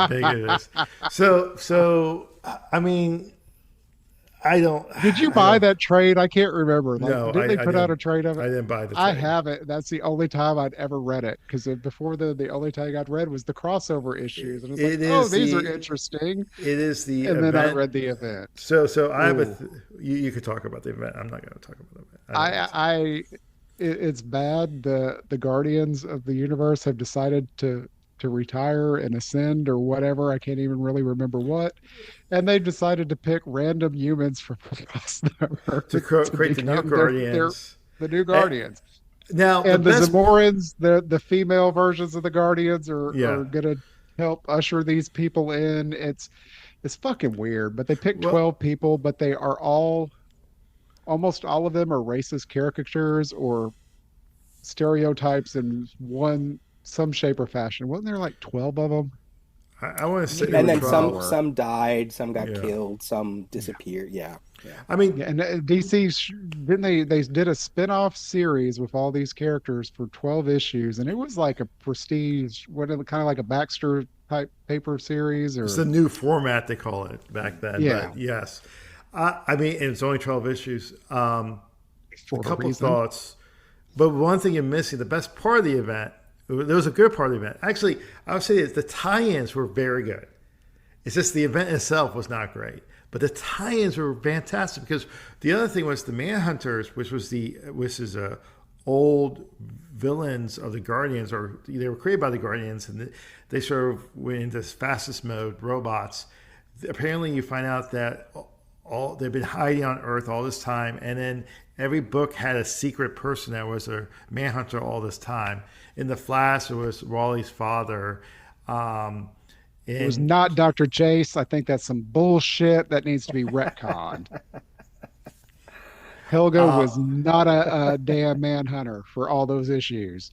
big it is. So I mean, I don't. Did you I buy don't. that trade? I can't remember. Like, No, didn't they I put out didn't. a trade of I it? didn't buy the I trade. haven't. That's the only time I'd ever read it because before the only time I'd read was the crossover issues, and it's like, It oh, is these are the interesting. it is the And then I event. read the event. So I have a. Ooh, You could talk about the event. I'm not going to talk about the event. I don't want I, to. I, it's bad. The Guardians of the Universe have decided to retire and ascend or whatever. I can't even really remember what, and they've decided to pick random humans from across the To earth to create the new become their Guardians. the new Eh, Guardians. Now the And the best. Zamorans, the female versions of the Guardians Yeah. are gonna help usher these people in. It's fucking weird, but they picked Well, 12 people, but they are all almost all of them are racist caricatures or stereotypes in one some shape or fashion. Wasn't there like 12 of them? I want to I say think it it And was then was. some more. some died, some got Yeah. killed, some Yeah. disappeared. Yeah, yeah. I mean, Yeah, and DC didn't they did a spin-off series with all these characters for 12 issues, and it was like a prestige, what kind of like a Baxter type paper series it's or the new format they call it back then. yeah, But yes, I mean, and it's only 12 issues. A for a couple reason. thoughts. But one thing you're missing, the best part of the event, there was a good part of the event. Actually, I would say the tie-ins were very good. It's just the event itself was not great, but the tie-ins were fantastic because the other thing was the Manhunters, which is a old villains of the Guardians, or they were created by the Guardians, and they sort of went into fastest mode robots. Apparently, you find out that all they've been hiding on Earth all this time, and then every book had a secret person that was a Manhunter all this time. In the Flash, it was Raleigh's father. Um, It was in not Dr. Jace. I think that's some bullshit that needs to be retconned. Helga was not a damn manhunter for all those issues.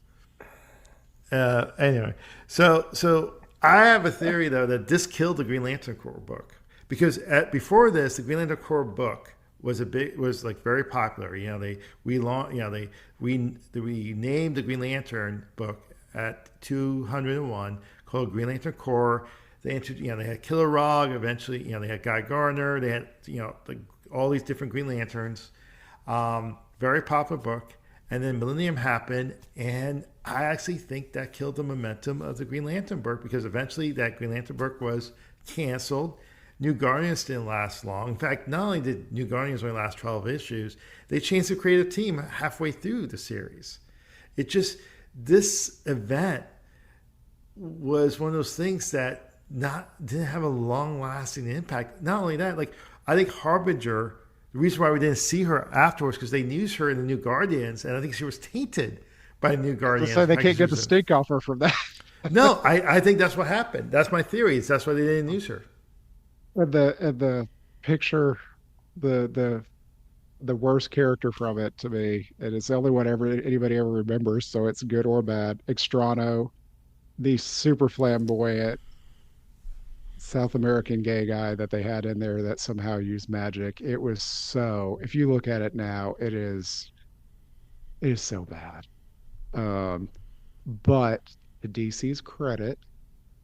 Anyway, so I have a theory though that this killed the Green Lantern Corps book because before this, the Green Lantern Corps book was like very popular. You know, we named the Green Lantern book at 201 called Green Lantern Corps. They had Killer Rog. Eventually, they had Guy Gardner. They had all these different Green Lanterns. Very popular book. And then Millennium happened, and I actually think that killed the momentum of the Green Lantern book because eventually that Green Lantern book was canceled. New Guardians didn't last long. In fact, not only did New Guardians only last 12 issues, they changed the creative team halfway through the series. It just, this event was one of those things that not didn't have a long lasting impact. Not only that, like I think Harbinger, the reason why we didn't see her afterwards because they used her in the New Guardians, and I think she was tainted by the New To Guardians. say they can't get the stink off her from that. No, I think that's what happened. That's my theory. That's why they didn't use her. The picture, the the the worst character from it to me, and it's the only one anybody ever remembers, so it's good or bad. Extrano, the super flamboyant South American gay guy that they had in there that somehow used magic. It was so, if you look at it now, it is so bad. Um, but to DC's credit,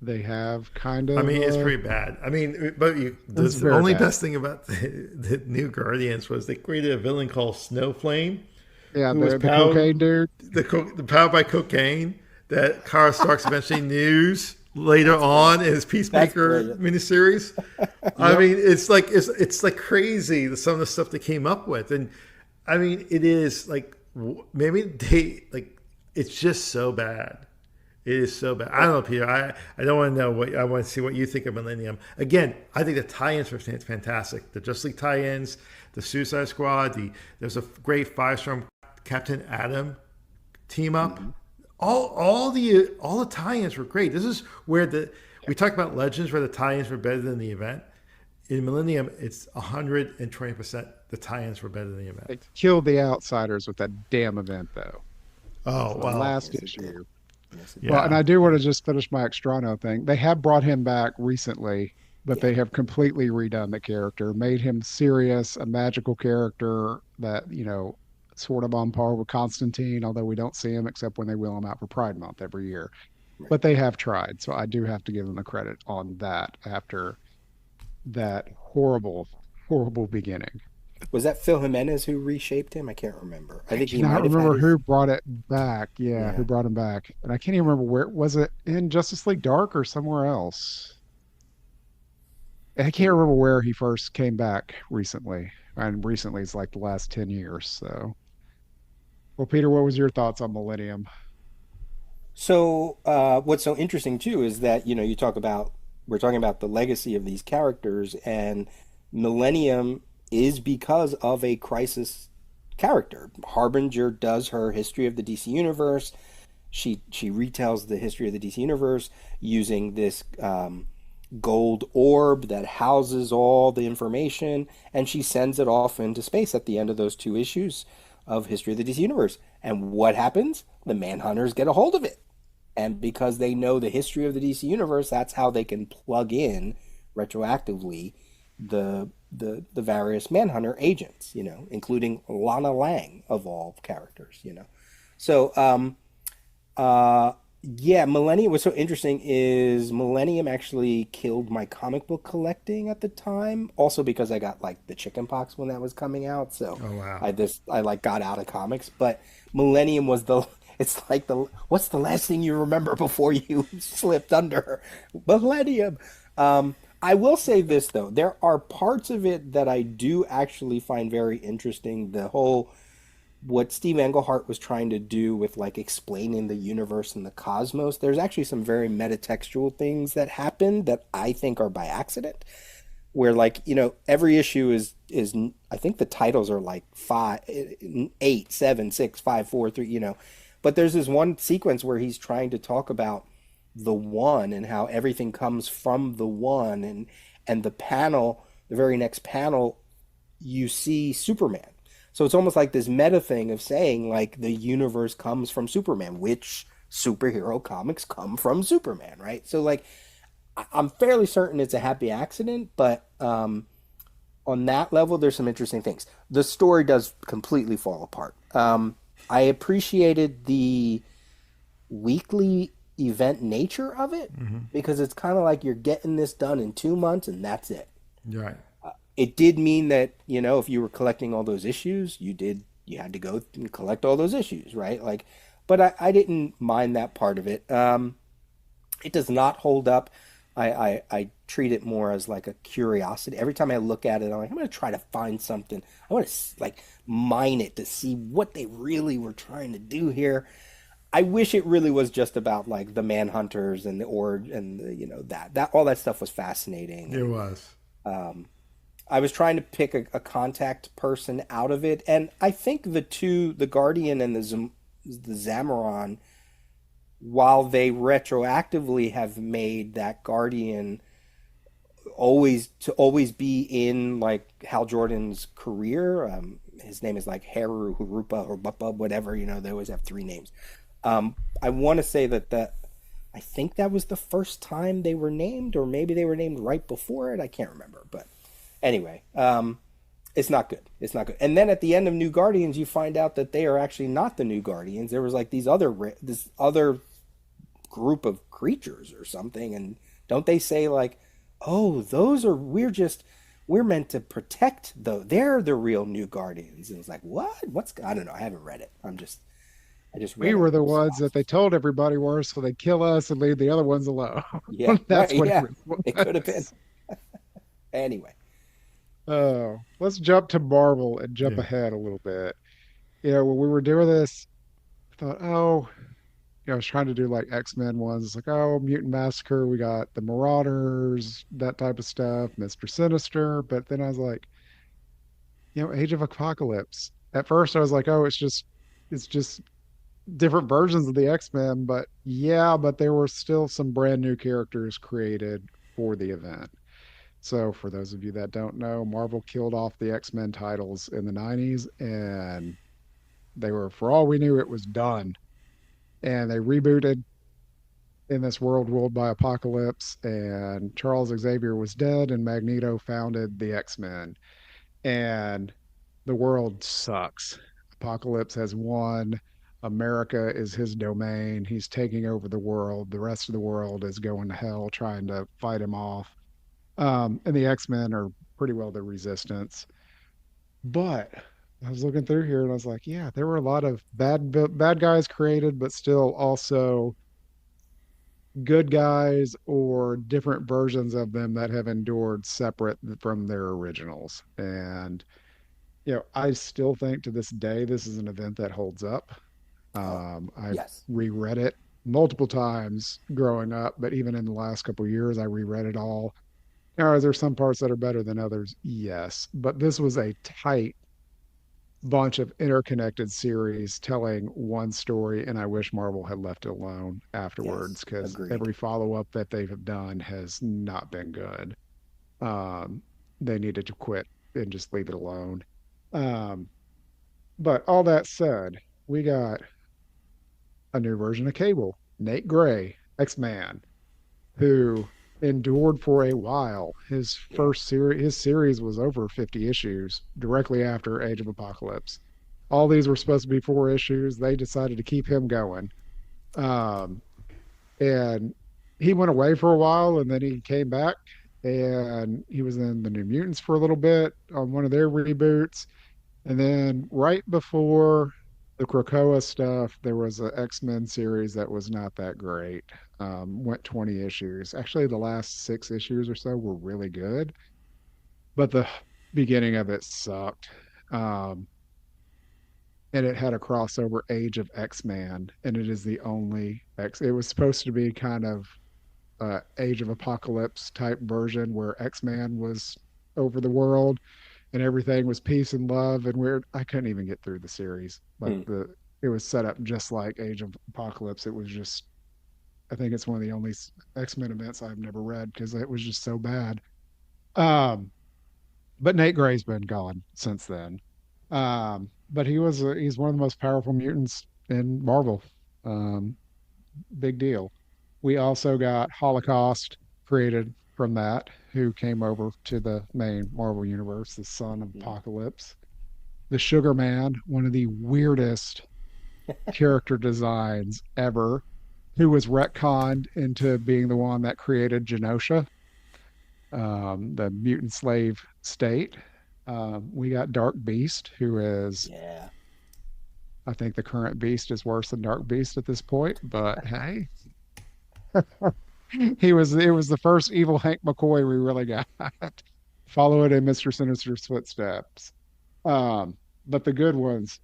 they have kind I of mean, it's pretty bad. I mean, but it's the very only bad. best thing about the New Guardians was they created a villain called Snowflame, Yeah, who was the cocaine dude. powered by cocaine that Kara Starks eventually knew later That's brilliant. on in his That's Peacemaker brilliant. miniseries. I Yep. mean, it's like crazy some of the stuff they came up with, and I mean, it is like maybe they like it's just so bad. It is so bad. I don't know, Peter. I don't want to know what I want to see what you think of Millennium. Again, I think the tie-ins were fantastic. The Just League tie-ins, the Suicide Squad, there's a great five-storm Captain Atom team up. Mhm. All the tie-ins were great. This is where we talk about Legends where the tie-ins were better than the event. In Millennium, it's 120% the tie-ins were better than the event. They killed the outsiders with that damn event, though. Oh So the well, last Yes, it did. issue. Yes, it Well, did. and yeah. I do want to just finish my Extrano thing. They have brought him back recently, but Yeah. they have completely redone the character, made him serious, a magical character that, sort of on par with Constantine, although we don't see him except when they wheel him out for Pride Month every year. Right. But they have tried. So I do have to give them the credit on that after that horrible, horrible beginning. Was that Phil Jimenez who reshaped him? I can't remember. I I think he cannot might have had remember his. who brought it back. Yeah, who Yeah. brought him back. And I can't even remember where was it in Justice League Dark or somewhere else. I can't remember where he first came back recently. And recently is like the last 10 years. So, well, Peter, what was your thoughts on Millennium? So what's so interesting too is that you talk about we're talking about the legacy of these characters, and Millennium is because of a crisis character. Harbinger does her history of the DC universe. She retells the history of the DC universe using this gold orb that houses all the information, and she sends it off into space at the end of those two issues of History of the DC Universe. And what happens? The Manhunters get a hold of it. And because they know the history of the DC Universe, that's how they can plug in retroactively the various Manhunter agents, including Lana Lang of all characters. So uh, yeah, Millennium, what's so interesting is Millennium actually killed my comic book collecting at the time. Also because I got like the chicken pox when that was coming out. So Oh wow. I like got out of comics. But Millennium was the it's like the what's the last thing you remember before you slipped under? Millennium. I will say this though, there are parts of it that I do actually find very interesting. The whole what Steve Englehart was trying to do with like explaining the universe and the cosmos. There's actually some very metatextual things that happen that I think are by accident. Where like every issue is I think the titles are like 5, 8, 7, 6, 5, 4, 3. But there's this one sequence where he's trying to talk about the one and how everything comes from the one, and the very next panel, you see Superman. So it's almost like this meta thing of saying like the universe comes from Superman, which superhero comics come from Superman, right? So like I'm fairly certain it's a happy accident, but on that level, there's some interesting things. The story does completely fall apart. I appreciated the weekly event nature of it Mm-hmm. because it's kind of like you're getting this done in 2 months and that's it. Right. It did mean that if you were collecting all those issues, you had to go and collect all those issues, right? Like, but I didn't mind that part of it. It does not hold up. I treat it more as like a curiosity. Every time I look at it, I'm like, I'm going to try to find something. I want to like mine it to see what they really were trying to do here. I wish it really was just about like the Manhunters and the Ord and that all that stuff was fascinating. It And was. I was trying to pick a contact person out of it, and I think the Guardian and the Zamaron, while they retroactively have made that Guardian always be in like Hal Jordan's career. His name is like Heru Hurupa or Buppa, whatever. They always have three names. I want to say that I think that was the first time they were named, or maybe they were named right before it. I can't remember, but anyway, it's not good. It's not good. And then at the end of New Guardians, you find out that they are actually not the New Guardians. There was like this other group of creatures or something, and don't they say like, oh, those are we're meant to protect though. They're the real New Guardians. And it's like, what? I don't know. I haven't read it. I just We read a were the ones that they synopsis. told everybody were so they'd kill us and leave the other ones alone. Yeah, right. That's what it Yeah, really it could have been. was. Anyway, Oh, let's jump to Marvel and jump Yeah. ahead a little bit. When we were doing this, I thought, oh, I was trying to do like X-Men ones. It's like, oh, Mutant Massacre, we got the Marauders, that type of stuff, Mr. Sinister. But then I was like, Age of Apocalypse. At first I was like, oh, it's just different versions of the X-Men, but yeah, but there were still some brand new characters created for the event. So for those of you that don't know, Marvel killed off the X-Men titles in the 90s and they were, for all we knew, it was done. And they rebooted in this world ruled by Apocalypse, and Charles Xavier was dead, and Magneto founded the X-Men. And the world sucks. Apocalypse has won. America is his domain. He's taking over the world. The rest of the world is going to hell trying to fight him off. And the X-Men are pretty well the Resistance. But I was looking through here and I was like, yeah, there were a lot of bad guys created, but still also good guys or different versions of them that have endured separate from their originals. And I still think to this day this is an event that holds up. Oh, I've yes. reread it multiple times growing up, but even in the last couple of years, I reread it all. Now, are there some parts that are better than others? Yes, but this was a tight bunch of interconnected series telling one story, and I wish Marvel had left it alone Yes. afterwards because Agreed. every follow-up that they have done has not been good. Um, they needed to quit and just leave it alone. Um, but all that said, we got a new version of Cable, Nate Gray, X-Man, who endured for a while. Yeah. His series was over 50 issues directly after Age of Apocalypse. All these were supposed to be 4 issues. They decided to keep him going. Um, and he went away for a while and then he came back and he was in the New Mutants for a little bit on one of their reboots. And then right before the Krakoa stuff, there was an X-Men series that was not that great. Went 20 issues. Actually, the last 6 issues or so were really good, but the beginning of it sucked. Um, and it had a crossover Age of X-Man, and it is the only X. It was supposed to be kind of Age of Apocalypse type version where X-Man was over the world and everything was peace and love and weird. I couldn't even get through the series, but Hmm. the it was set up just like Age of Apocalypse. It was just I think it's one of the only X-Men events I've never read because it was just so bad. Um, but Nate Gray's been gone since then. But he's one of the most powerful mutants in Marvel. Um, Big deal. We also got Holocaust created from that, who came over to the main Marvel universe, the son of Hmm. Apocalypse. The Sugar Man, one of the weirdest character designs ever, who was retconned into being the one that created Genosha, the mutant slave state. We got Dark Beast, who is, Yeah. I think the current Beast is worse than Dark Beast at this point, but hey, it was the first evil Hank McCoy we really got. Follow it in Mr. Sinister's footsteps. Um, but the good ones,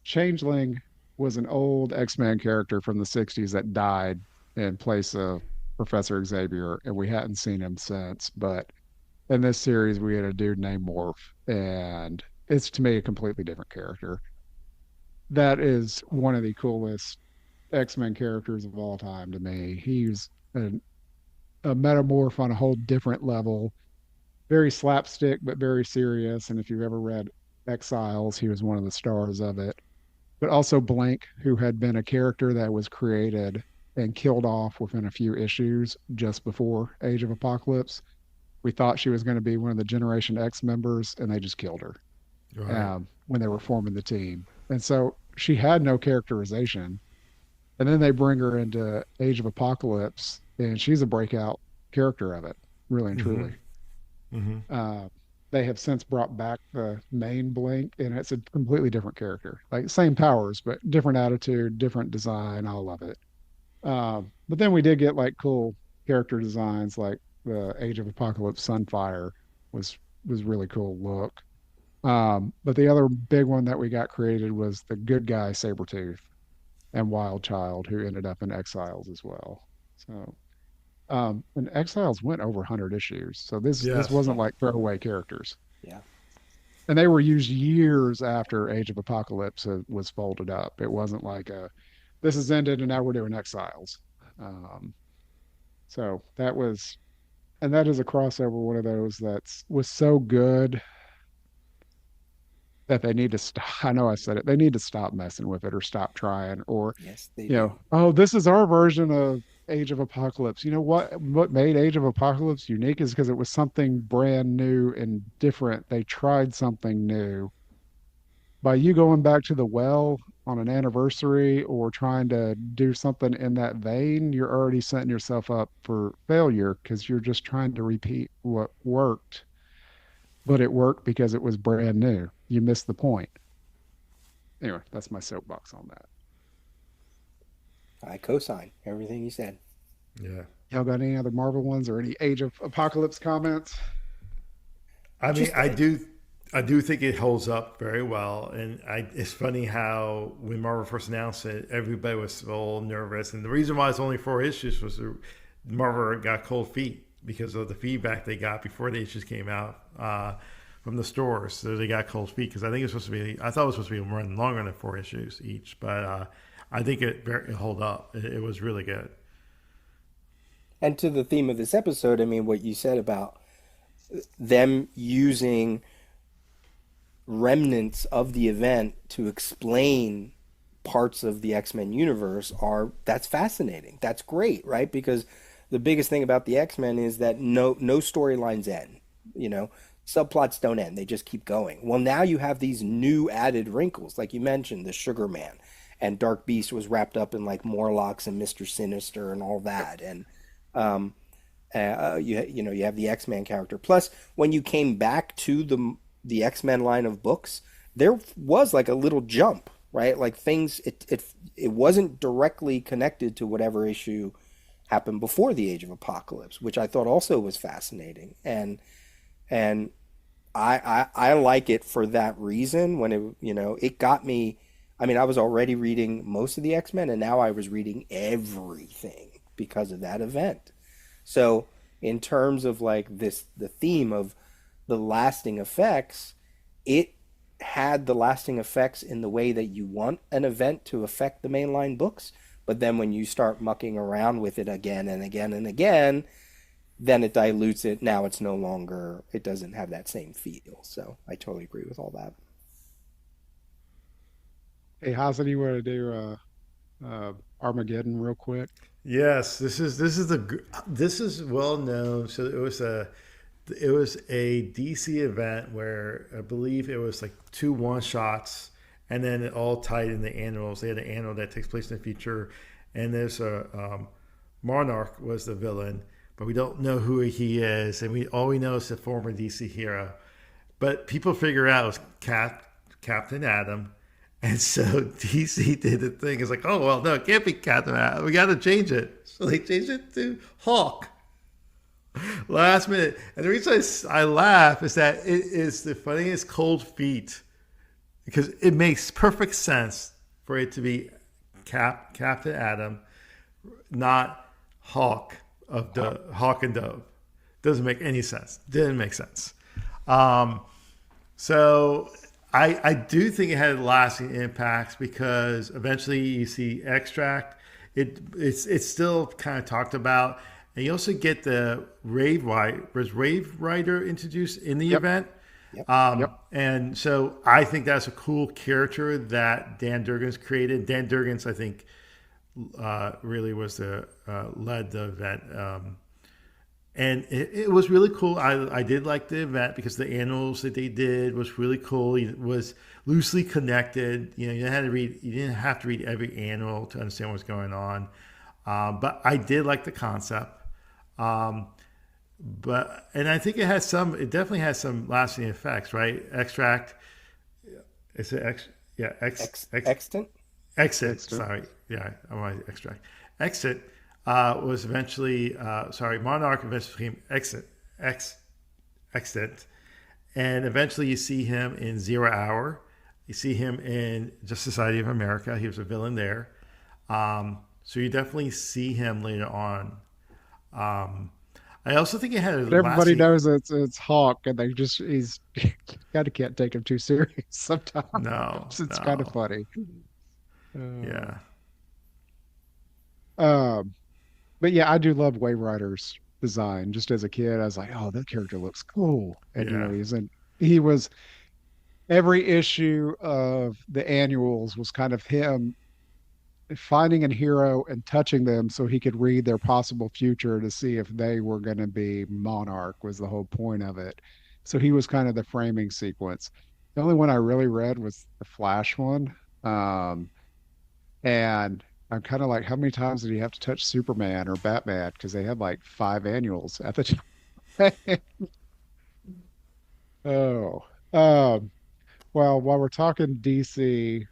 Changeling was an old X-Men character from the 60s that died in place of Professor Xavier, and we hadn't seen him since. But in this series, we had a dude named Morph, and it's to me a completely different character. That is one of the coolest X-Men characters of all time to me. He's a metamorph on a whole different level, very slapstick, but very serious. And if you've ever read Exiles, he was one of the stars of it. But also Blank, who had been a character that was created and killed off within a few issues just before Age of Apocalypse. We thought she was going to be one of the Generation X members, and they just killed her Right. when they were forming the team. And so she had no characterization. And then they bring her into Age of Apocalypse, and she's a breakout character of it, really and Mm-hmm. truly. Mm-hmm. Uh, they have since brought back the main Blink, and it's a completely different character. Like same powers, but different attitude, different design. I love it. But then we did get like cool character designs, like the Age of Apocalypse Sunfire was was really cool look. But the other big one that we got created was the good guy Sabretooth and Wild Child, who ended up in Exiles as well. So, and Exiles went over 100 issues, so this Yes. wasn't like throwaway characters, Yeah. and they were used years after Age of Apocalypse was folded up. It wasn't like a this is ended and now we're doing Exiles. Um, so that was, and that is a crossover one of those that's was so good that they need to stop. I know I said it. They need to stop messing with it or stop trying or Yes, they do. oh, this is our version of Age of Apocalypse. You know what made Age of Apocalypse unique is because it was something brand new and different. They tried something new. By you going back to the well on an anniversary or trying to do something in that vein, you're already setting yourself up for failure because you're just trying to repeat what worked, but it worked because it was brand new. You missed the point. Anyway, that's my soapbox on that. I co-sign everything you said. Yeah. Y'all got any other Marvel ones or any Age of Apocalypse comments? I mean, Just I do think it holds up very well, and it's funny how when Marvel first announced it, everybody was all nervous, and the reason why it's only 4 issues was Marvel got cold feet because of the feedback they got before the issues came out from the stores. So they got cold feet because I think it was supposed to be. I thought it was supposed to be running longer than 4 issues each, but I think it held up. It was really good. and to the theme of this episode, I mean, what you said about them using remnants of the event to explain parts of the X-Men universe are that's fascinating. That's great, right? Because the biggest thing about the X-Men is that no storylines end. You know, subplots don't end. They just keep going. Well, now you have these new added wrinkles, like you mentioned, the Sugar Man and Dark Beast was wrapped up in like Morlocks and Mister Sinister and all that, and um, you know you have the X Men character. Plus, when you came back to the X Men line of books, there was like a little jump, right? Like things it wasn't directly connected to whatever issue happened before the Age of Apocalypse, which I thought also was fascinating, and I like it for that reason. When it you know it got me. I mean, I was already reading most of the X Men, and now I was reading everything because of that event. So, in terms of like the theme of the lasting effects, it had the lasting effects in the way that you want an event to affect the mainline books. But then when you start mucking around with it again and again and again, then it dilutes it. Now it's no longer, it doesn't have that same feel. So I totally agree with all that. Hey, Hassan, you want to do Armageddon real quick? Yes, this is well known. So it was a DC event where I believe it was like two one shots, and then it all tied in the annuals. They had an annual that takes place in the future, and there's a Monarch was the villain, but we don't know who he is, and we all we know is a former DC hero. But people figure out it was Captain Adam, and so DC did the thing. It's like, oh well, no, it can't be Captain Adam. We got to change it. So they changed it to Hawk last minute. And the reason I laugh is that it is the funniest cold feet because it makes perfect sense for it to be Captain Adam, not Hawk of Hawk and Dove. Doesn't make any sense. Didn't make sense. Um, so I do think it had lasting impacts because eventually you see Extract. It's still kind of talked about, and you also get the Rave Rider introduced in the Yep. event. Yep. And so I think that's a cool character that Dan Durgan's created. Dan Durgan's, I think, really was the led the event. And it was really cool. I did like the event because the annals that they did was really cool. It was loosely connected. You know, you didn't have to read every annual to understand what's going on. But I did like the concept. Um, and I think it definitely has some lasting effects, right? Extract, is it yeah, Extant? Exit, Dexter. sorry. Yeah, I want to extract. Exit was eventually, Monarch eventually became Exit. And eventually you see him in Zero Hour. You see him in Just Society of America. He was a villain there. So you definitely see him later on. Um, I also think it had a But everybody lasting. knows it's Hawk, and they just he's kind of can't take him too serious sometimes. No, It's kind of no. funny. Uh, Yeah, um, but yeah, I do love Wave Rider's design. Just as a kid, I was like, oh, that character looks cool. And yeah, he was every issue of the annuals was kind of him finding a hero and touching them so he could read their possible future to see if they were going to be monarch was the whole point of it. So he was kind of the framing sequence. The only one I really read was the Flash one. And I'm kind of like, how many times did he have to touch Superman or Batman? Because they had like five annuals at the time. Oh, um, well, while we're talking DC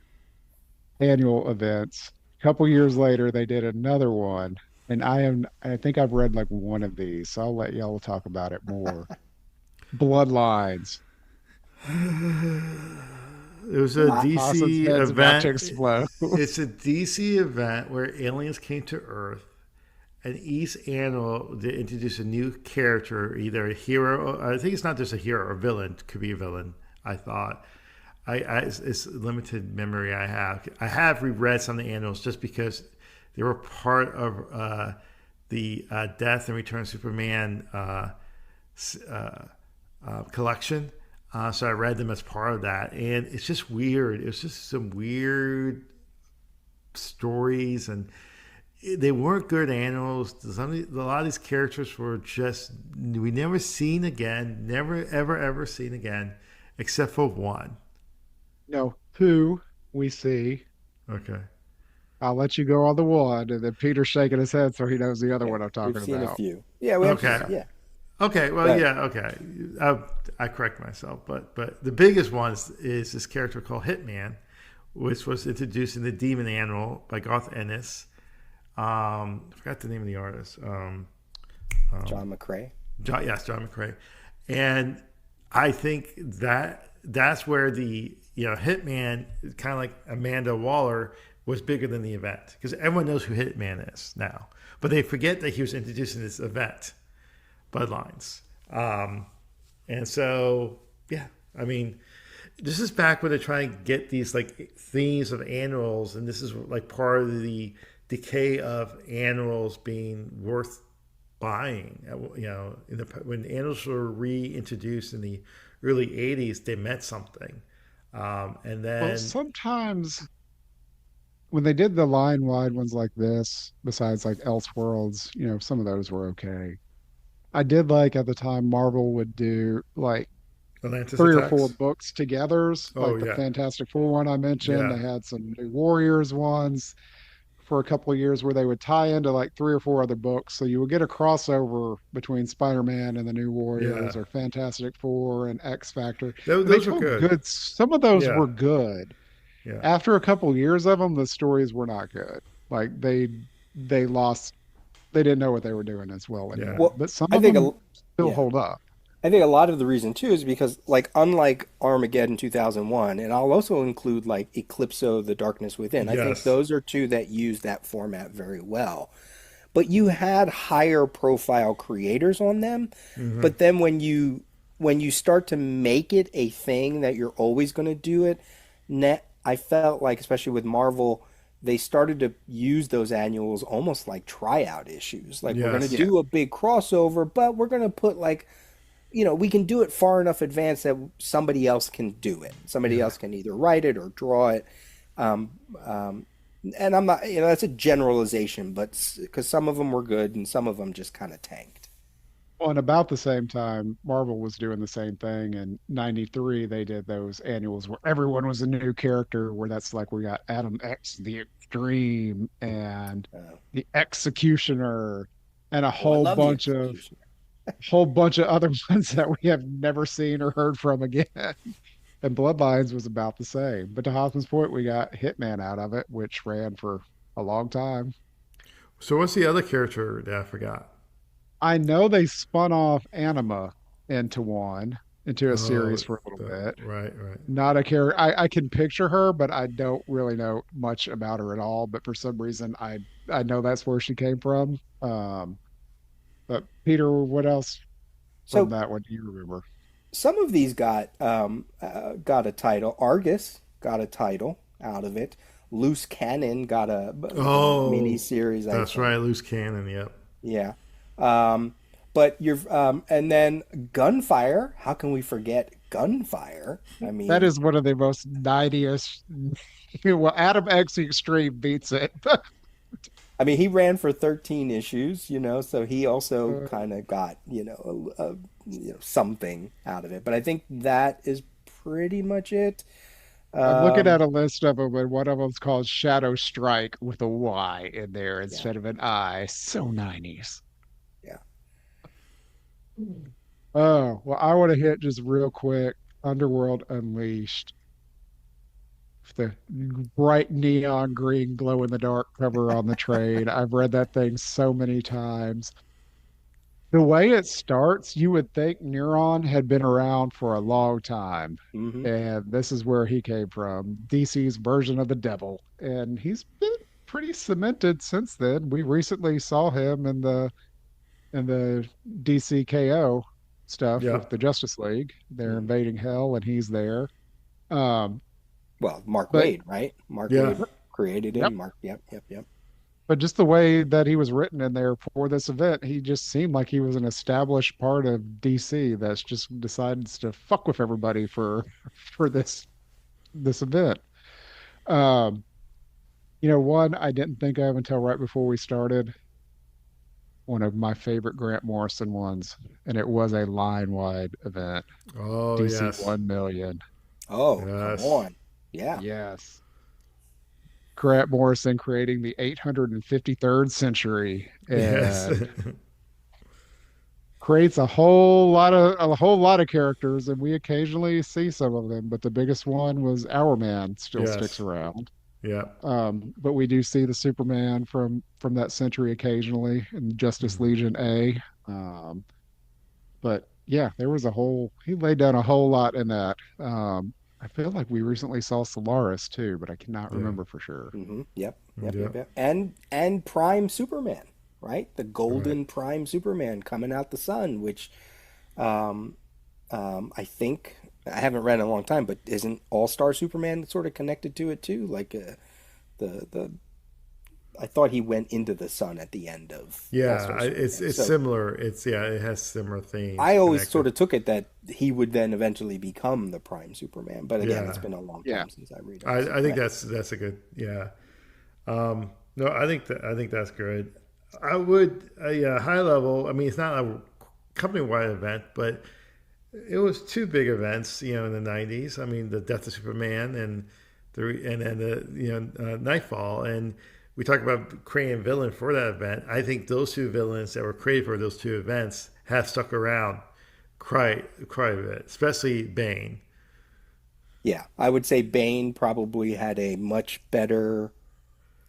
annual events, a couple years later, they did another one. And I think I've read like one of these, so I'll let y'all talk about it more. Bloodlines. It was a I, Hassan's DC head's about to event. explode. It's a DC event where aliens came to Earth, and each annual they introduce a new character, either a hero. I think it's not just a hero or a villain. It could be a villain. I thought. It's limited memory I have. I have reread some of the annuals just because they were part of the Death and Return of Superman collection. So I read them as part of that, and it's just weird. It's just some weird stories, and they weren't good annuals. A lot of these characters were just we never seen again, never ever ever seen again, except for one. No, who we see. Okay. I'll let you go on the one, and then Peter's shaking his head so he knows the other yeah, one I'm we've talking seen a about. few. Yeah, we have. Okay. Yeah, Okay. Well, but yeah. Okay. I correct myself, but the biggest one is this character called Hitman, which was introduced in the Demon Annual by Garth Ennis. I forgot the name of the artist. John McCrae. John McCrae, and I think that's where the Hitman, kind of like Amanda Waller, was bigger than the event because everyone knows who Hitman is now, but they forget that he was introducing this event, Bloodlines, and so yeah, I mean, this is back when they're trying to get these like themes of annuals, and this is like part of the decay of annuals being worth buying. When annuals were reintroduced in the early '80s, they meant something. And Well, then, sometimes when they did the line wide ones like this, besides like Elseworlds, some of those were okay. I did like at the time Marvel would do like Atlantis three or four attacks. books togethers, Oh like the yeah, Fantastic Four one I mentioned. yeah, They had some New Warriors ones for a couple of years where they would tie into like three or four other books. So you would get a crossover between Spider-Man and the New yeah. Warriors or Fantastic Four and X Factor. And they Those were told good. good, some of those Yeah, were good. yeah. After a couple of years of them, the stories were not good. Like they lost, they didn't know what they were doing as well Yeah. anymore. Well, But some I of think them still yeah, hold up. I think a lot of the reason too is because like unlike Armageddon 2001, and I'll also include like Eclipso, The Darkness Within. I think Yes. those are two that use that format very well. But you had higher profile creators on them. Hmm. But then when you start to make it a thing that you're always going to do it, I felt like especially with Marvel, they started to use those annuals almost like tryout issues. Like we're going to Yes. Yeah. do a big crossover, but we're going to put like we can do it far enough advance that somebody else can do it. Somebody Yeah. else can either write it or draw it. Um, um, and I'm not, that's a generalization, but because some of them were good and some of them just kind of tanked. Well, and about the same time, Marvel was doing the same thing. In '93, they did those annuals where everyone was a new character, where that's like we got Adam X, the Extreme, and Uh, the Executioner, and a oh, I whole love the bunch of execution. other ones that we have never seen or heard from again. And Bloodlines was about the same. But to Hoffman's point, we got Hitman out of it, which ran for a long time. So what's the other character that I forgot? I know they spun off Anima into into a Oh, series for a little bit. right, right. Not a character. I can picture her, but I don't really know much about her at all. But for some reason, I know that's where she came from. But Peter, what else from So that one do you remember? some of these got a title. Argus got a title out of it. Loose Cannon got a mini Oh, series, I that's right. think. Loose cannon. Yep. Yeah. Um, but you're and then Gunfire. How can we forget Gunfire? I That mean, is one of the most 90ish. Well, Adam X Extreme beats it. he ran for 13 issues, so he also Uh, kind of got, something out of it. But I think that is pretty much it. I'm looking Um, at a list of them, and one of them's called Shadow Strike with a Y in there yeah, instead of an I. So 90s. yeah. Oh, well, I want to hit just real quick Underworld Unleashed. The bright neon green glow in the dark cover on the trade. I've read that thing so many times. The way it starts, you would think Neuron had been around for a long time. Hmm. And this is where he came from, DC's version of the devil. And he's been pretty cemented since then. We recently saw him in the DCKO stuff Yeah, with the Justice League. They're Hmm. invading hell and he's there. Um, Well, Mark but Wade, right? Mark yeah, Wade created yep. him. Mark, yep, yep, yep. But just the way that he was written in there for this event, he just seemed like he was an established part of DC that's just decides to fuck with everybody for this event. Um, one I didn't think of until right before we started. One of my favorite Grant Morrison ones, and it was a line-wide event. oh DC yes, 1,000,000. Oh, come yes, on. Yeah. Yes. Grant Morrison creating the 853rd century yes, and creates a whole lot of characters, and we occasionally see some of them, but the biggest one was Our Man still sticks yes, around. yeah. But we do see the Superman from that century occasionally in Justice Mhm. Legion A. But yeah, there was a whole he laid down a whole lot in that. I feel like we recently saw Solaris too, but I cannot Yeah, remember for sure. Hmm. Yep, yep, yeah, yep, yep. And Prime Superman, right? The right. golden Prime Superman coming out the sun, which um, I think I haven't read in a long time, but isn't All Star Superman sort of connected to it too? Like the I thought he went into the sun at the end of All Yeah, Star it's Superman. it's So similar. It's yeah, it has similar themes I always sort connected. of took it that he would then eventually become the Prime Superman. But again, it's Yeah, been a long Yeah. time since I read I, it. So I go think ahead. that's a good yeah. No, I think that's good. I would yeah, high level. I mean, it's not a company wide event, but it was two big events, in the '90s. I mean, the death of Superman and then the Nightfall, and we talk about creating a villain for that event. I think those two villains that were created for those two events have stuck around quite a bit, especially Bane. Yeah, I would say Bane probably had a much better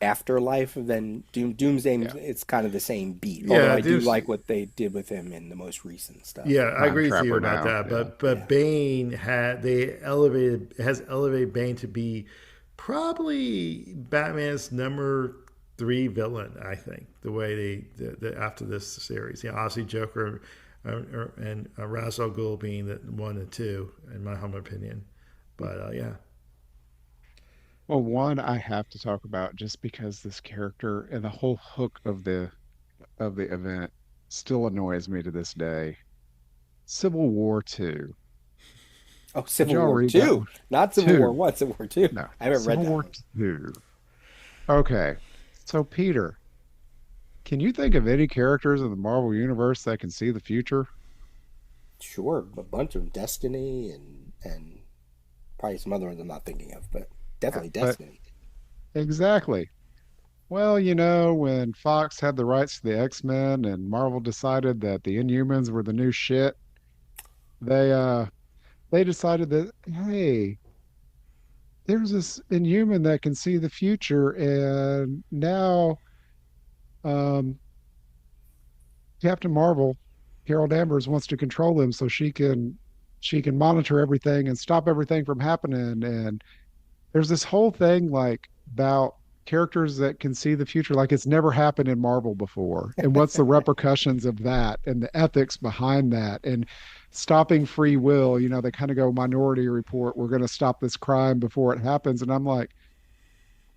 afterlife than Doomsday. Yeah. It's kind of the same beat, although Yeah, I do Doom's like what they did with him in the most recent stuff. Yeah, I Time agree with you Trapper about now. that. Yeah. But Yeah. Bane had they elevated has elevated Bane to be probably Batman's number three villain. I think the way after this series, obviously Joker and Ra's al Ghul being the one and two, in my humble opinion. But yeah, Well, one I have to talk about just because this character and the whole hook of the event still annoys me to this day. Civil War 2. Oh, Did Civil y'all War read that Two, one? not Civil War 2. One. Civil War Two. No, I haven't read Civil that War one. 2. Okay. So Peter, can you think of any characters in the Marvel universe that can see the future? Sure, a bunch of Destiny and probably some other ones I'm not thinking of, but Yeah, definitely but Destiny. exactly. Well, when Fox had the rights to the X-Men and Marvel decided that the Inhumans were the new shit, they uh they decided that, hey, there's this Inhuman that can see the future, and now um, Captain Marvel, Carol Danvers, wants to control him so she can monitor everything and stop everything from happening. And there's this whole thing like about characters that can see the future like it's never happened in Marvel before. And what's the repercussions of that and the ethics behind that and stopping free will. They kind of go Minority Report, we're going to stop this crime before it happens. And I'm like,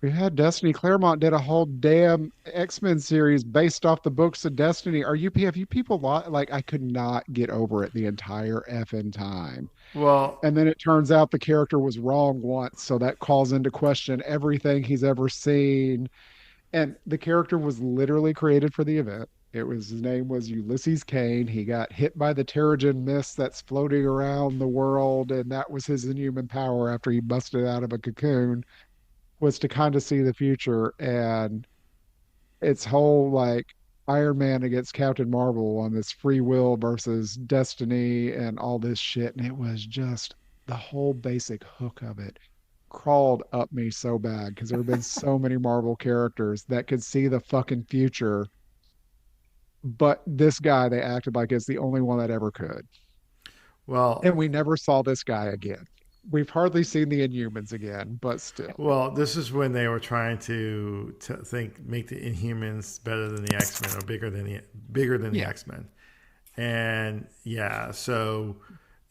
we had Destiny. Claremont did a whole damn X-Men series based off the books of Destiny. Have you people like I could not get over it the entire effing time. well, And then it turns out the character was wrong once, so that calls into question everything he's ever seen. And the character was literally created for the event. His name was Ulysses Kane. He got hit by the Terrigen mist that's floating around the world, and that was his inhuman power after he busted out of a cocoon, was to kind of see the future. And its whole like Iron Man against Captain Marvel on this free will versus destiny and all this shit. And it was just the whole basic hook of it crawled up me so bad because there have been so many Marvel characters that could see the fucking future, but this guy they acted like is the only one that ever could. Well, And we never saw this guy again. We've hardly seen the Inhumans again, but still. well, this is when they were trying to think make the Inhumans better than the X Men or bigger than the Yeah. X Men, and yeah, so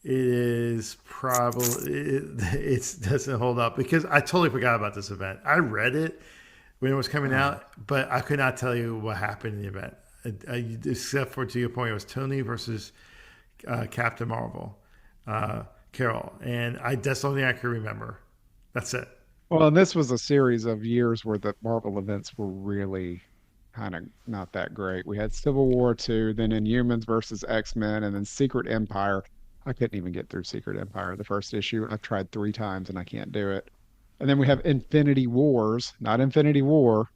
it is probably it doesn't hold up because I totally forgot about this event. I read it when it was coming Oh. out, but I could not tell you what happened in the event, except for to your point, it was Tony versus Captain Marvel, Carol, and that's the only thing I can remember. That's it. Well, and this was a series of years where the Marvel events were really kind of not that great. We had Civil War 2, then Inhumans versus X-Men, and then Secret Empire. I couldn't even get through Secret Empire, the first issue. I've tried 3 times and I can't do it. And then we have Infinity Wars, not Infinity War.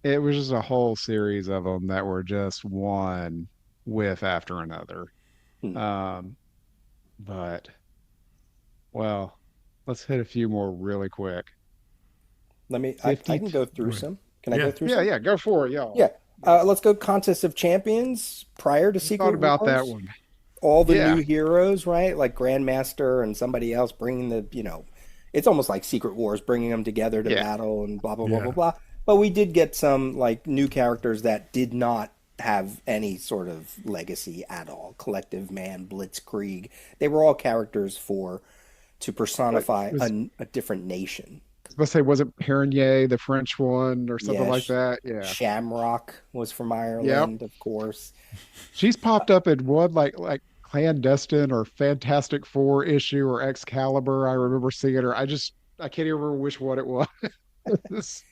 It was just a whole series of them that were just one whiff after another. Hmm. Um, but well, let's hit a few more really quick. I can 50. go through Right. some. Can I go Yeah. through Yeah, some? yeah, go for it, y'all. Yeah. Let's go Contest of Champions prior to I thought Secret about that Wars. one. All the Yeah, new heroes, right? Like Grandmaster and somebody else bringing it's almost like Secret Wars, bringing them together to yeah. battle and blah, blah, blah, blah, Yeah. blah. But we did get some like new characters that did not have any sort of legacy at all. Collective Man, Blitzkrieg. They were all characters to Like personify was a different nation. I was supposed to say, was it Pernier, the French one, or something Yeah, like that? Yeah. Shamrock was from Yep. Ireland, of course. She's popped up in one like clandestine or Fantastic Four issue or Excalibur. I remember seeing her. I can't even remember which one it was.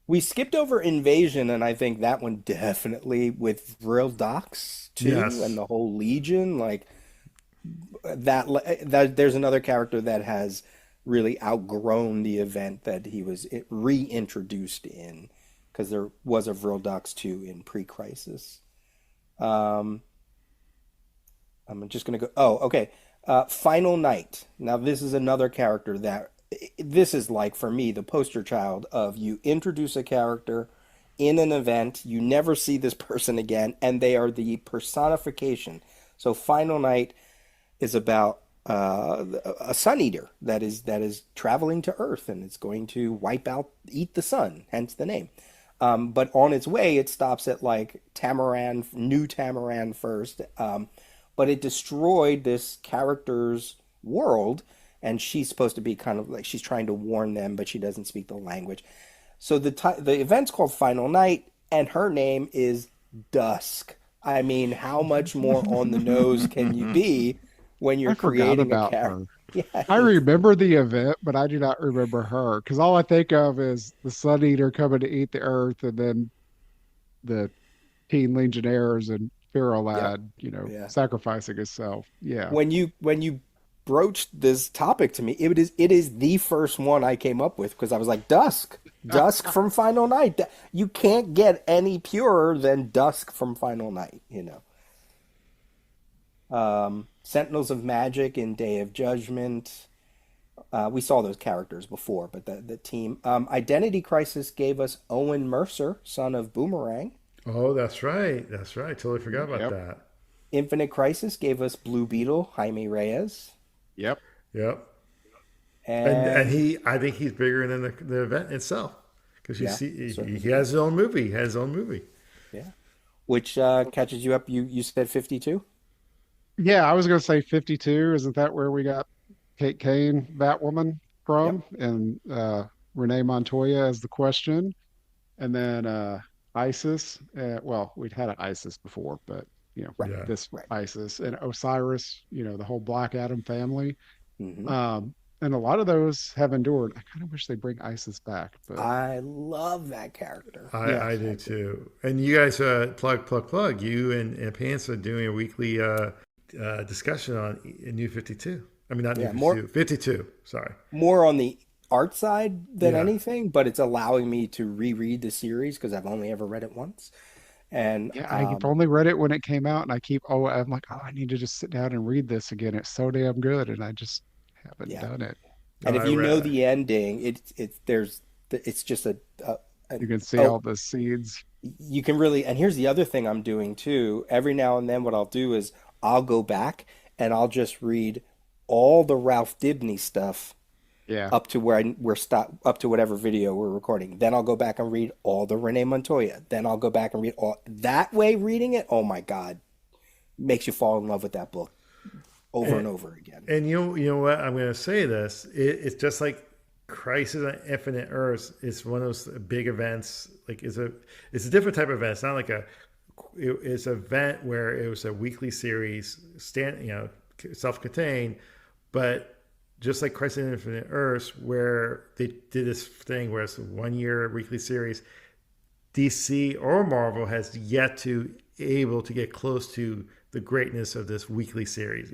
We skipped over Invasion, and I think that one definitely with Vril Dox too, and Yes. the whole Legion. Like that there's another character that has really outgrown the event that he was reintroduced in, because there was a Vril Dox 2 in pre-Crisis. Um, I'm just gonna go. Oh, okay. Final Night. Now this is another character that this is like for me the poster child of you introduce a character in an event, you never see this person again, and they are the personification. So Final Night is about a sun eater that is traveling to Earth and it's going to eat the sun, hence the name. But on its way, it stops at like Tamaran, New Tamaran first. But it destroyed this character's world, and she's supposed to be kind of like she's trying to warn them, but she doesn't speak the language. So the event's called Final Night, and her name is Dusk. I mean, how much more on the nose can you be when you're I forgot creating a about character? her. Yeah, I remember the event, but I do not remember her because all I think of is the Sun Eater coming to eat the Earth, and then the Teen Legionnaires and Pharaoh yep, Lad, yeah. sacrificing himself. Yeah. When you broached this topic to me, it is the first one I came up with because I was like Dusk from Final Night. You can't get any purer than Dusk from Final Night. Sentinels of Magic in Day of Judgment. We saw those characters before, but the team. Identity Crisis gave us Owen Mercer, son of Boomerang. Oh, that's right. That's right. Totally forgot about Yep. that. Infinite Crisis gave us Blue Beetle, Jaime Reyes. Yep. Yep. And And I think he's bigger than the event itself because you yeah, see certainly he bigger. has his own movie. He has his own movie. Yeah. Which catches you up. You said 52? Yeah, I was going to say 52. Isn't that where we got Kate Kane, Batwoman Yep. from? And Renee Montoya as the Question. And then Isis. Well, we'd had an Isis before, but, Right. Yeah. this Right. Isis and Osiris, the whole Black Adam family. Hmm. Um, And a lot of those have endured. I kind of wish they bring Isis back, but I love that character. yeah, I do I do. too. And you guys, plug. You and Pants are doing a weekly discussion on New 52. I mean, not New Yeah, more 52, 52. Sorry. more on the art side than Yeah. anything, but it's allowing me to reread the series because I've only ever read it once. And yeah, I've only read it when it came out, and I'm like, oh, I need to just sit down and read this again. It's so damn good, and I just haven't yeah, done it. and if I you know read. the ending, it's there's it's just an You can see oh, all the seeds. you can really, and here's the other thing I'm doing too. Every now and then, what I'll do is I'll go back and I'll just read all the Ralph Dibny stuff Yeah. up to we're stop up to whatever video we're recording. Then I'll go back and read all the Renee Montoya. Then I'll go back and read all that way. Reading it, oh my God, makes you fall in love with that book over and And, over again. and you know what? I'm going to say this. It's just like Crisis on Infinite Earths. It's one of those big events. Like it's a different type of event. It's not like it's an event where it was a weekly series, self-contained, but just like Crisis on Infinite Earths, where they did this thing where it's a 1 year weekly series. DC or Marvel has yet to able to get close to the greatness of this weekly series.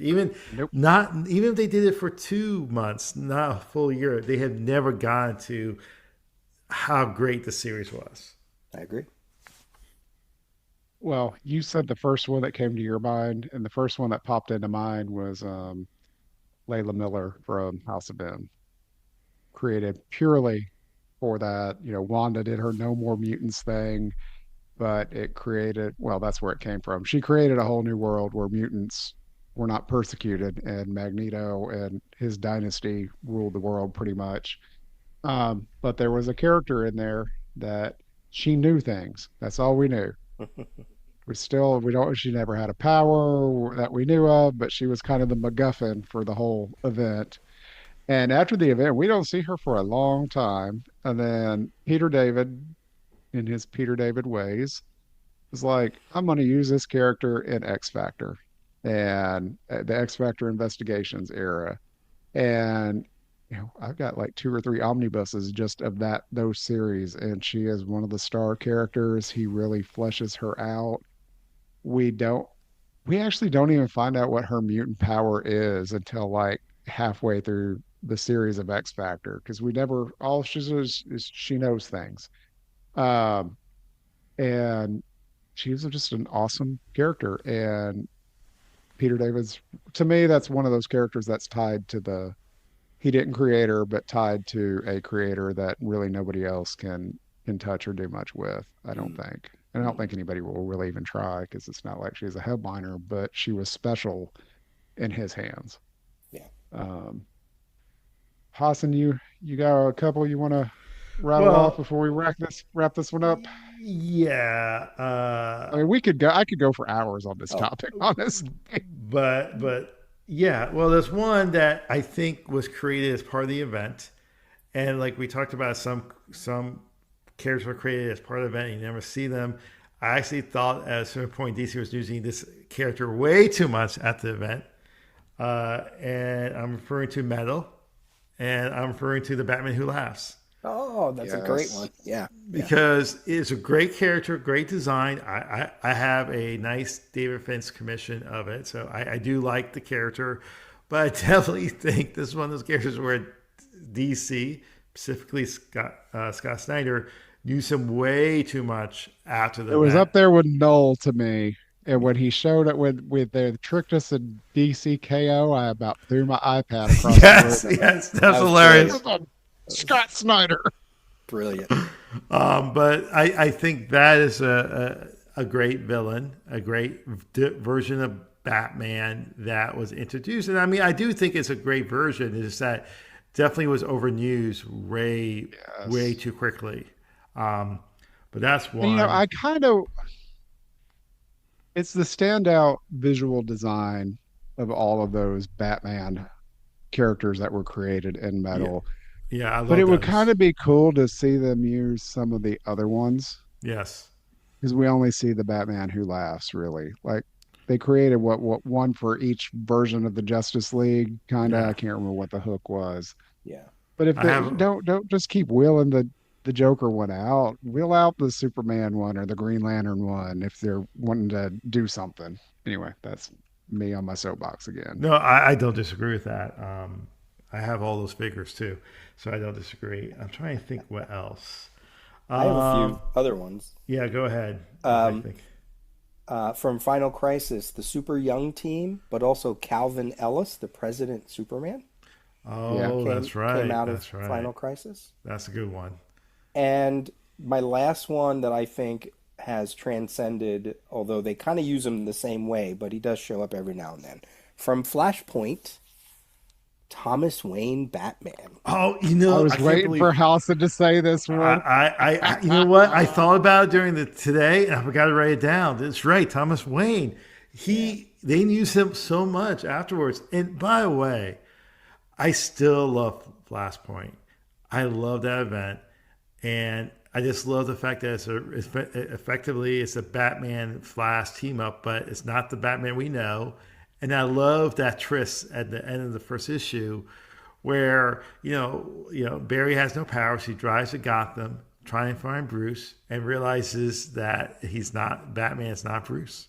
Nope. Even if they did it for 2 months, not a full year, they have never gotten to how great the series was. I agree. Well, you said the first one that came to your mind, and the first one that popped into mind was Layla Miller from House of M, created purely for that. Wanda did her No More Mutants thing, but it created, well, that's where it came from. She created a whole new world where mutants were not persecuted, and Magneto and his dynasty ruled the world pretty much. But there was a character in there that she knew things. That's all we knew. We don't, she never had a power that we knew of, but she was kind of the MacGuffin for the whole event. And after the event, we don't see her for a long time. And then Peter David, in his Peter David ways, was like, I'm going to use this character in X Factor and the X Factor Investigations era. And I've got like two or three omnibuses just of those series, and she is one of the star characters. He really fleshes her out. We don't we actually don't even find out what her mutant power is until like halfway through the series of X Factor, because we never all she says is she knows things. Um and she's just an awesome character. And Peter David's, to me, that's one of those characters that's tied to the he didn't create her, but tied to a creator that really nobody else can touch or do much with, I don't Mm, think. And I don't think anybody will really even try, because it's not like she's a headliner, but she was special in his hands. yeah. Um, Hassan, you got a couple you want to rattle off Well, before we wrap this one up? yeah, I mean, I could go for hours on this Oh, topic, honestly. but yeah. Well, there's one that I think was created as part of the event, and like we talked about, some characters were created as part of the event. You never see them. I actually thought at a certain point DC was using this character way too much at the event, and I'm referring to Metal, and I'm referring to the Batman Who Laughs oh, that's a great Yes. one. Yeah, yeah. because it's a great character, great design. I have a nice David Finch commission of it, so I do like the character, but I definitely think this is one of those characters where DC, specifically Scott Snyder, used him way too much after the It was event. up there with Null to me. And when he showed it with they tricked us in DCKO, I about threw my iPad across the room. Yes, I'm like, yes, that's That was great. this hilarious. is a That was Scott Snyder. brilliant. But I think that is a great villain, a great version of Batman that was introduced. And I mean, I do think it's a great version. It's just that definitely was overused way Yes. too quickly. Um, but that's And one. I kind of it's the standout visual design of all of those Batman characters that were created in Yeah, metal. yeah, I But love it would kind those. of be cool to see them use some of the other ones, Yes. because we only see the Batman Who Laughs, really. Like, they created what one for each version of the Justice League, kind of. Yeah. I can't remember what the hook was. Yeah. But if I they have. don't just keep wheeling the Joker one out, wheel out the Superman one or the Green Lantern one if they're wanting to do something. Anyway, that's me on my soapbox again. No, I don't disagree with that. I have all those figures too, so I don't disagree. I'm trying to think what else. I have a Um, few other ones. yeah, go ahead. I Um, think. from Final Crisis, the Super Young team, but also Calvin Ellis, the President Superman, Yeah. Oh, came that's came right. out of That's right. Final Crisis. That's a good one. And my last one that I think has transcended, although they kind of use him the same way, but he does show up every now and then. From Flashpoint, Thomas Wayne Batman. Oh, I I was can't waiting for believe Howson to say this one. you know what? I thought about it during the today, and I forgot to write it down. That's right, Thomas Wayne. Yeah. They used him so much afterwards. And by the way, I still love Flashpoint. I love that event, and I just love the fact that effectively it's a Batman Flash team up, but it's not the Batman we know. And I love that tryst at the end of the first issue, where Barry has no powers. He drives to Gotham, trying to find Bruce, and realizes that he's not Batman. It's not Bruce.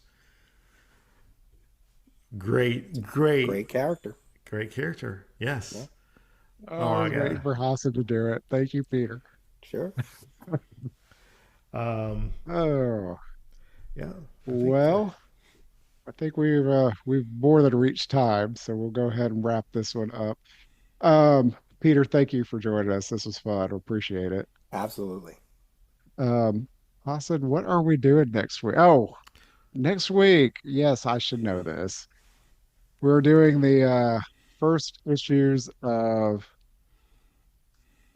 Great, great, Great character. great character. Yeah, Yes. Oh, Oh I my was waiting god. for Howson to do it. Thank you, Peter. sure. Um, Oh, yeah, I think. well, I think we've more than reached time, so we'll go ahead and wrap this one up. Peter, thank you for joining us. This was fun. I appreciate it. Absolutely. Um, Hassan, what are we doing next week? Oh, next week. Yes, I should know this. We're doing the first issues of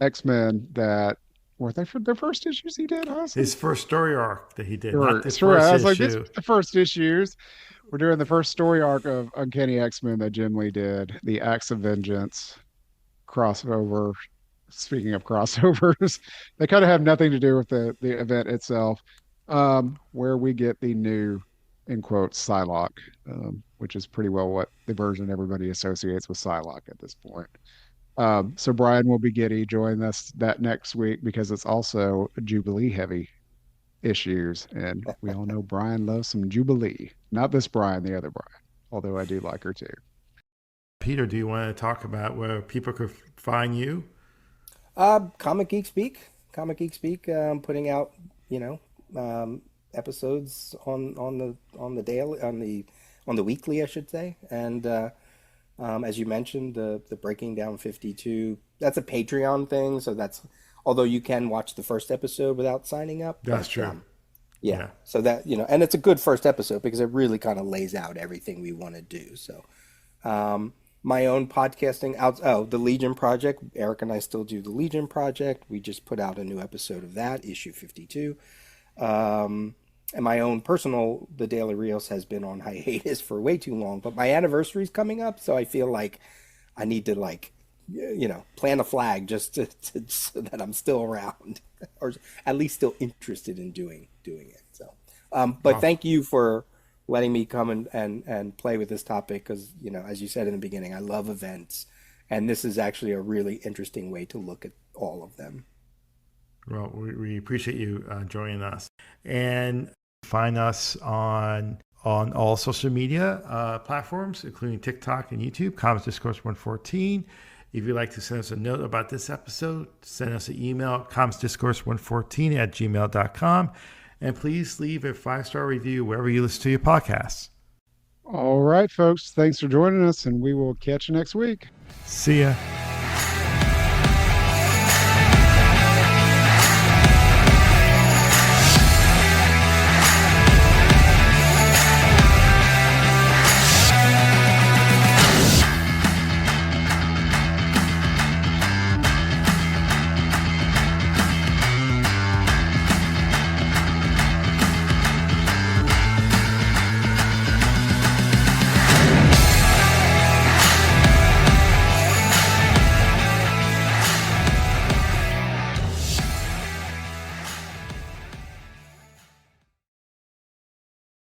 X-Men that were they for the first issues he did, Hassan? His first story arc that he did, not Sure, the sure. I first was like, this issue. is the first issues. We're doing the first story arc of Uncanny X-Men that Jim Lee did, the Acts of Vengeance crossover. Speaking of crossovers, they kind of have nothing to do with the event itself, where we get the new, in quotes, Psylocke, which is pretty well what the version everybody associates with Psylocke at this point. So Brian will be giddy join us that next week because it's also Jubilee heavy issues, and we all know Brian loves some Jubilee. Not this Brian, the other Brian, although I do like her too. Peter, do you want to talk about where people could find you? Comic Geek Speak. Comic Geek Speak. Putting out, you know, episodes on the daily on the weekly, I should say. And as you mentioned, the Breaking Down 52. That's a Patreon thing, so that's although you can watch the first episode without signing up. That's But true. yeah, Yeah. so that and it's a good first episode because it really kind of lays out everything we want to do. So my own podcasting out. Oh, the Legion Project. Eric and I still do the Legion Project. We just put out a new episode of that, issue 52. And my own personal, the Daily Rios has been on hiatus for way too long. But my anniversary is coming up, so I feel like I need to plant a flag just so that I'm still around, or at least still interested in doing it. So, but Wow. thank you for letting me come and play with this topic because as you said in the beginning, I love events, and this is actually a really interesting way to look at all of them. Well, we appreciate you joining us, and find us on all social media platforms, including TikTok and YouTube. Comics Discourse 114. If you'd like to send us a note about this episode, send us an email, comicsdiscourse114@gmail.com. And please leave a 5-star review wherever you listen to your podcasts. All right, folks. Thanks for joining us, and we will catch you next week. See ya.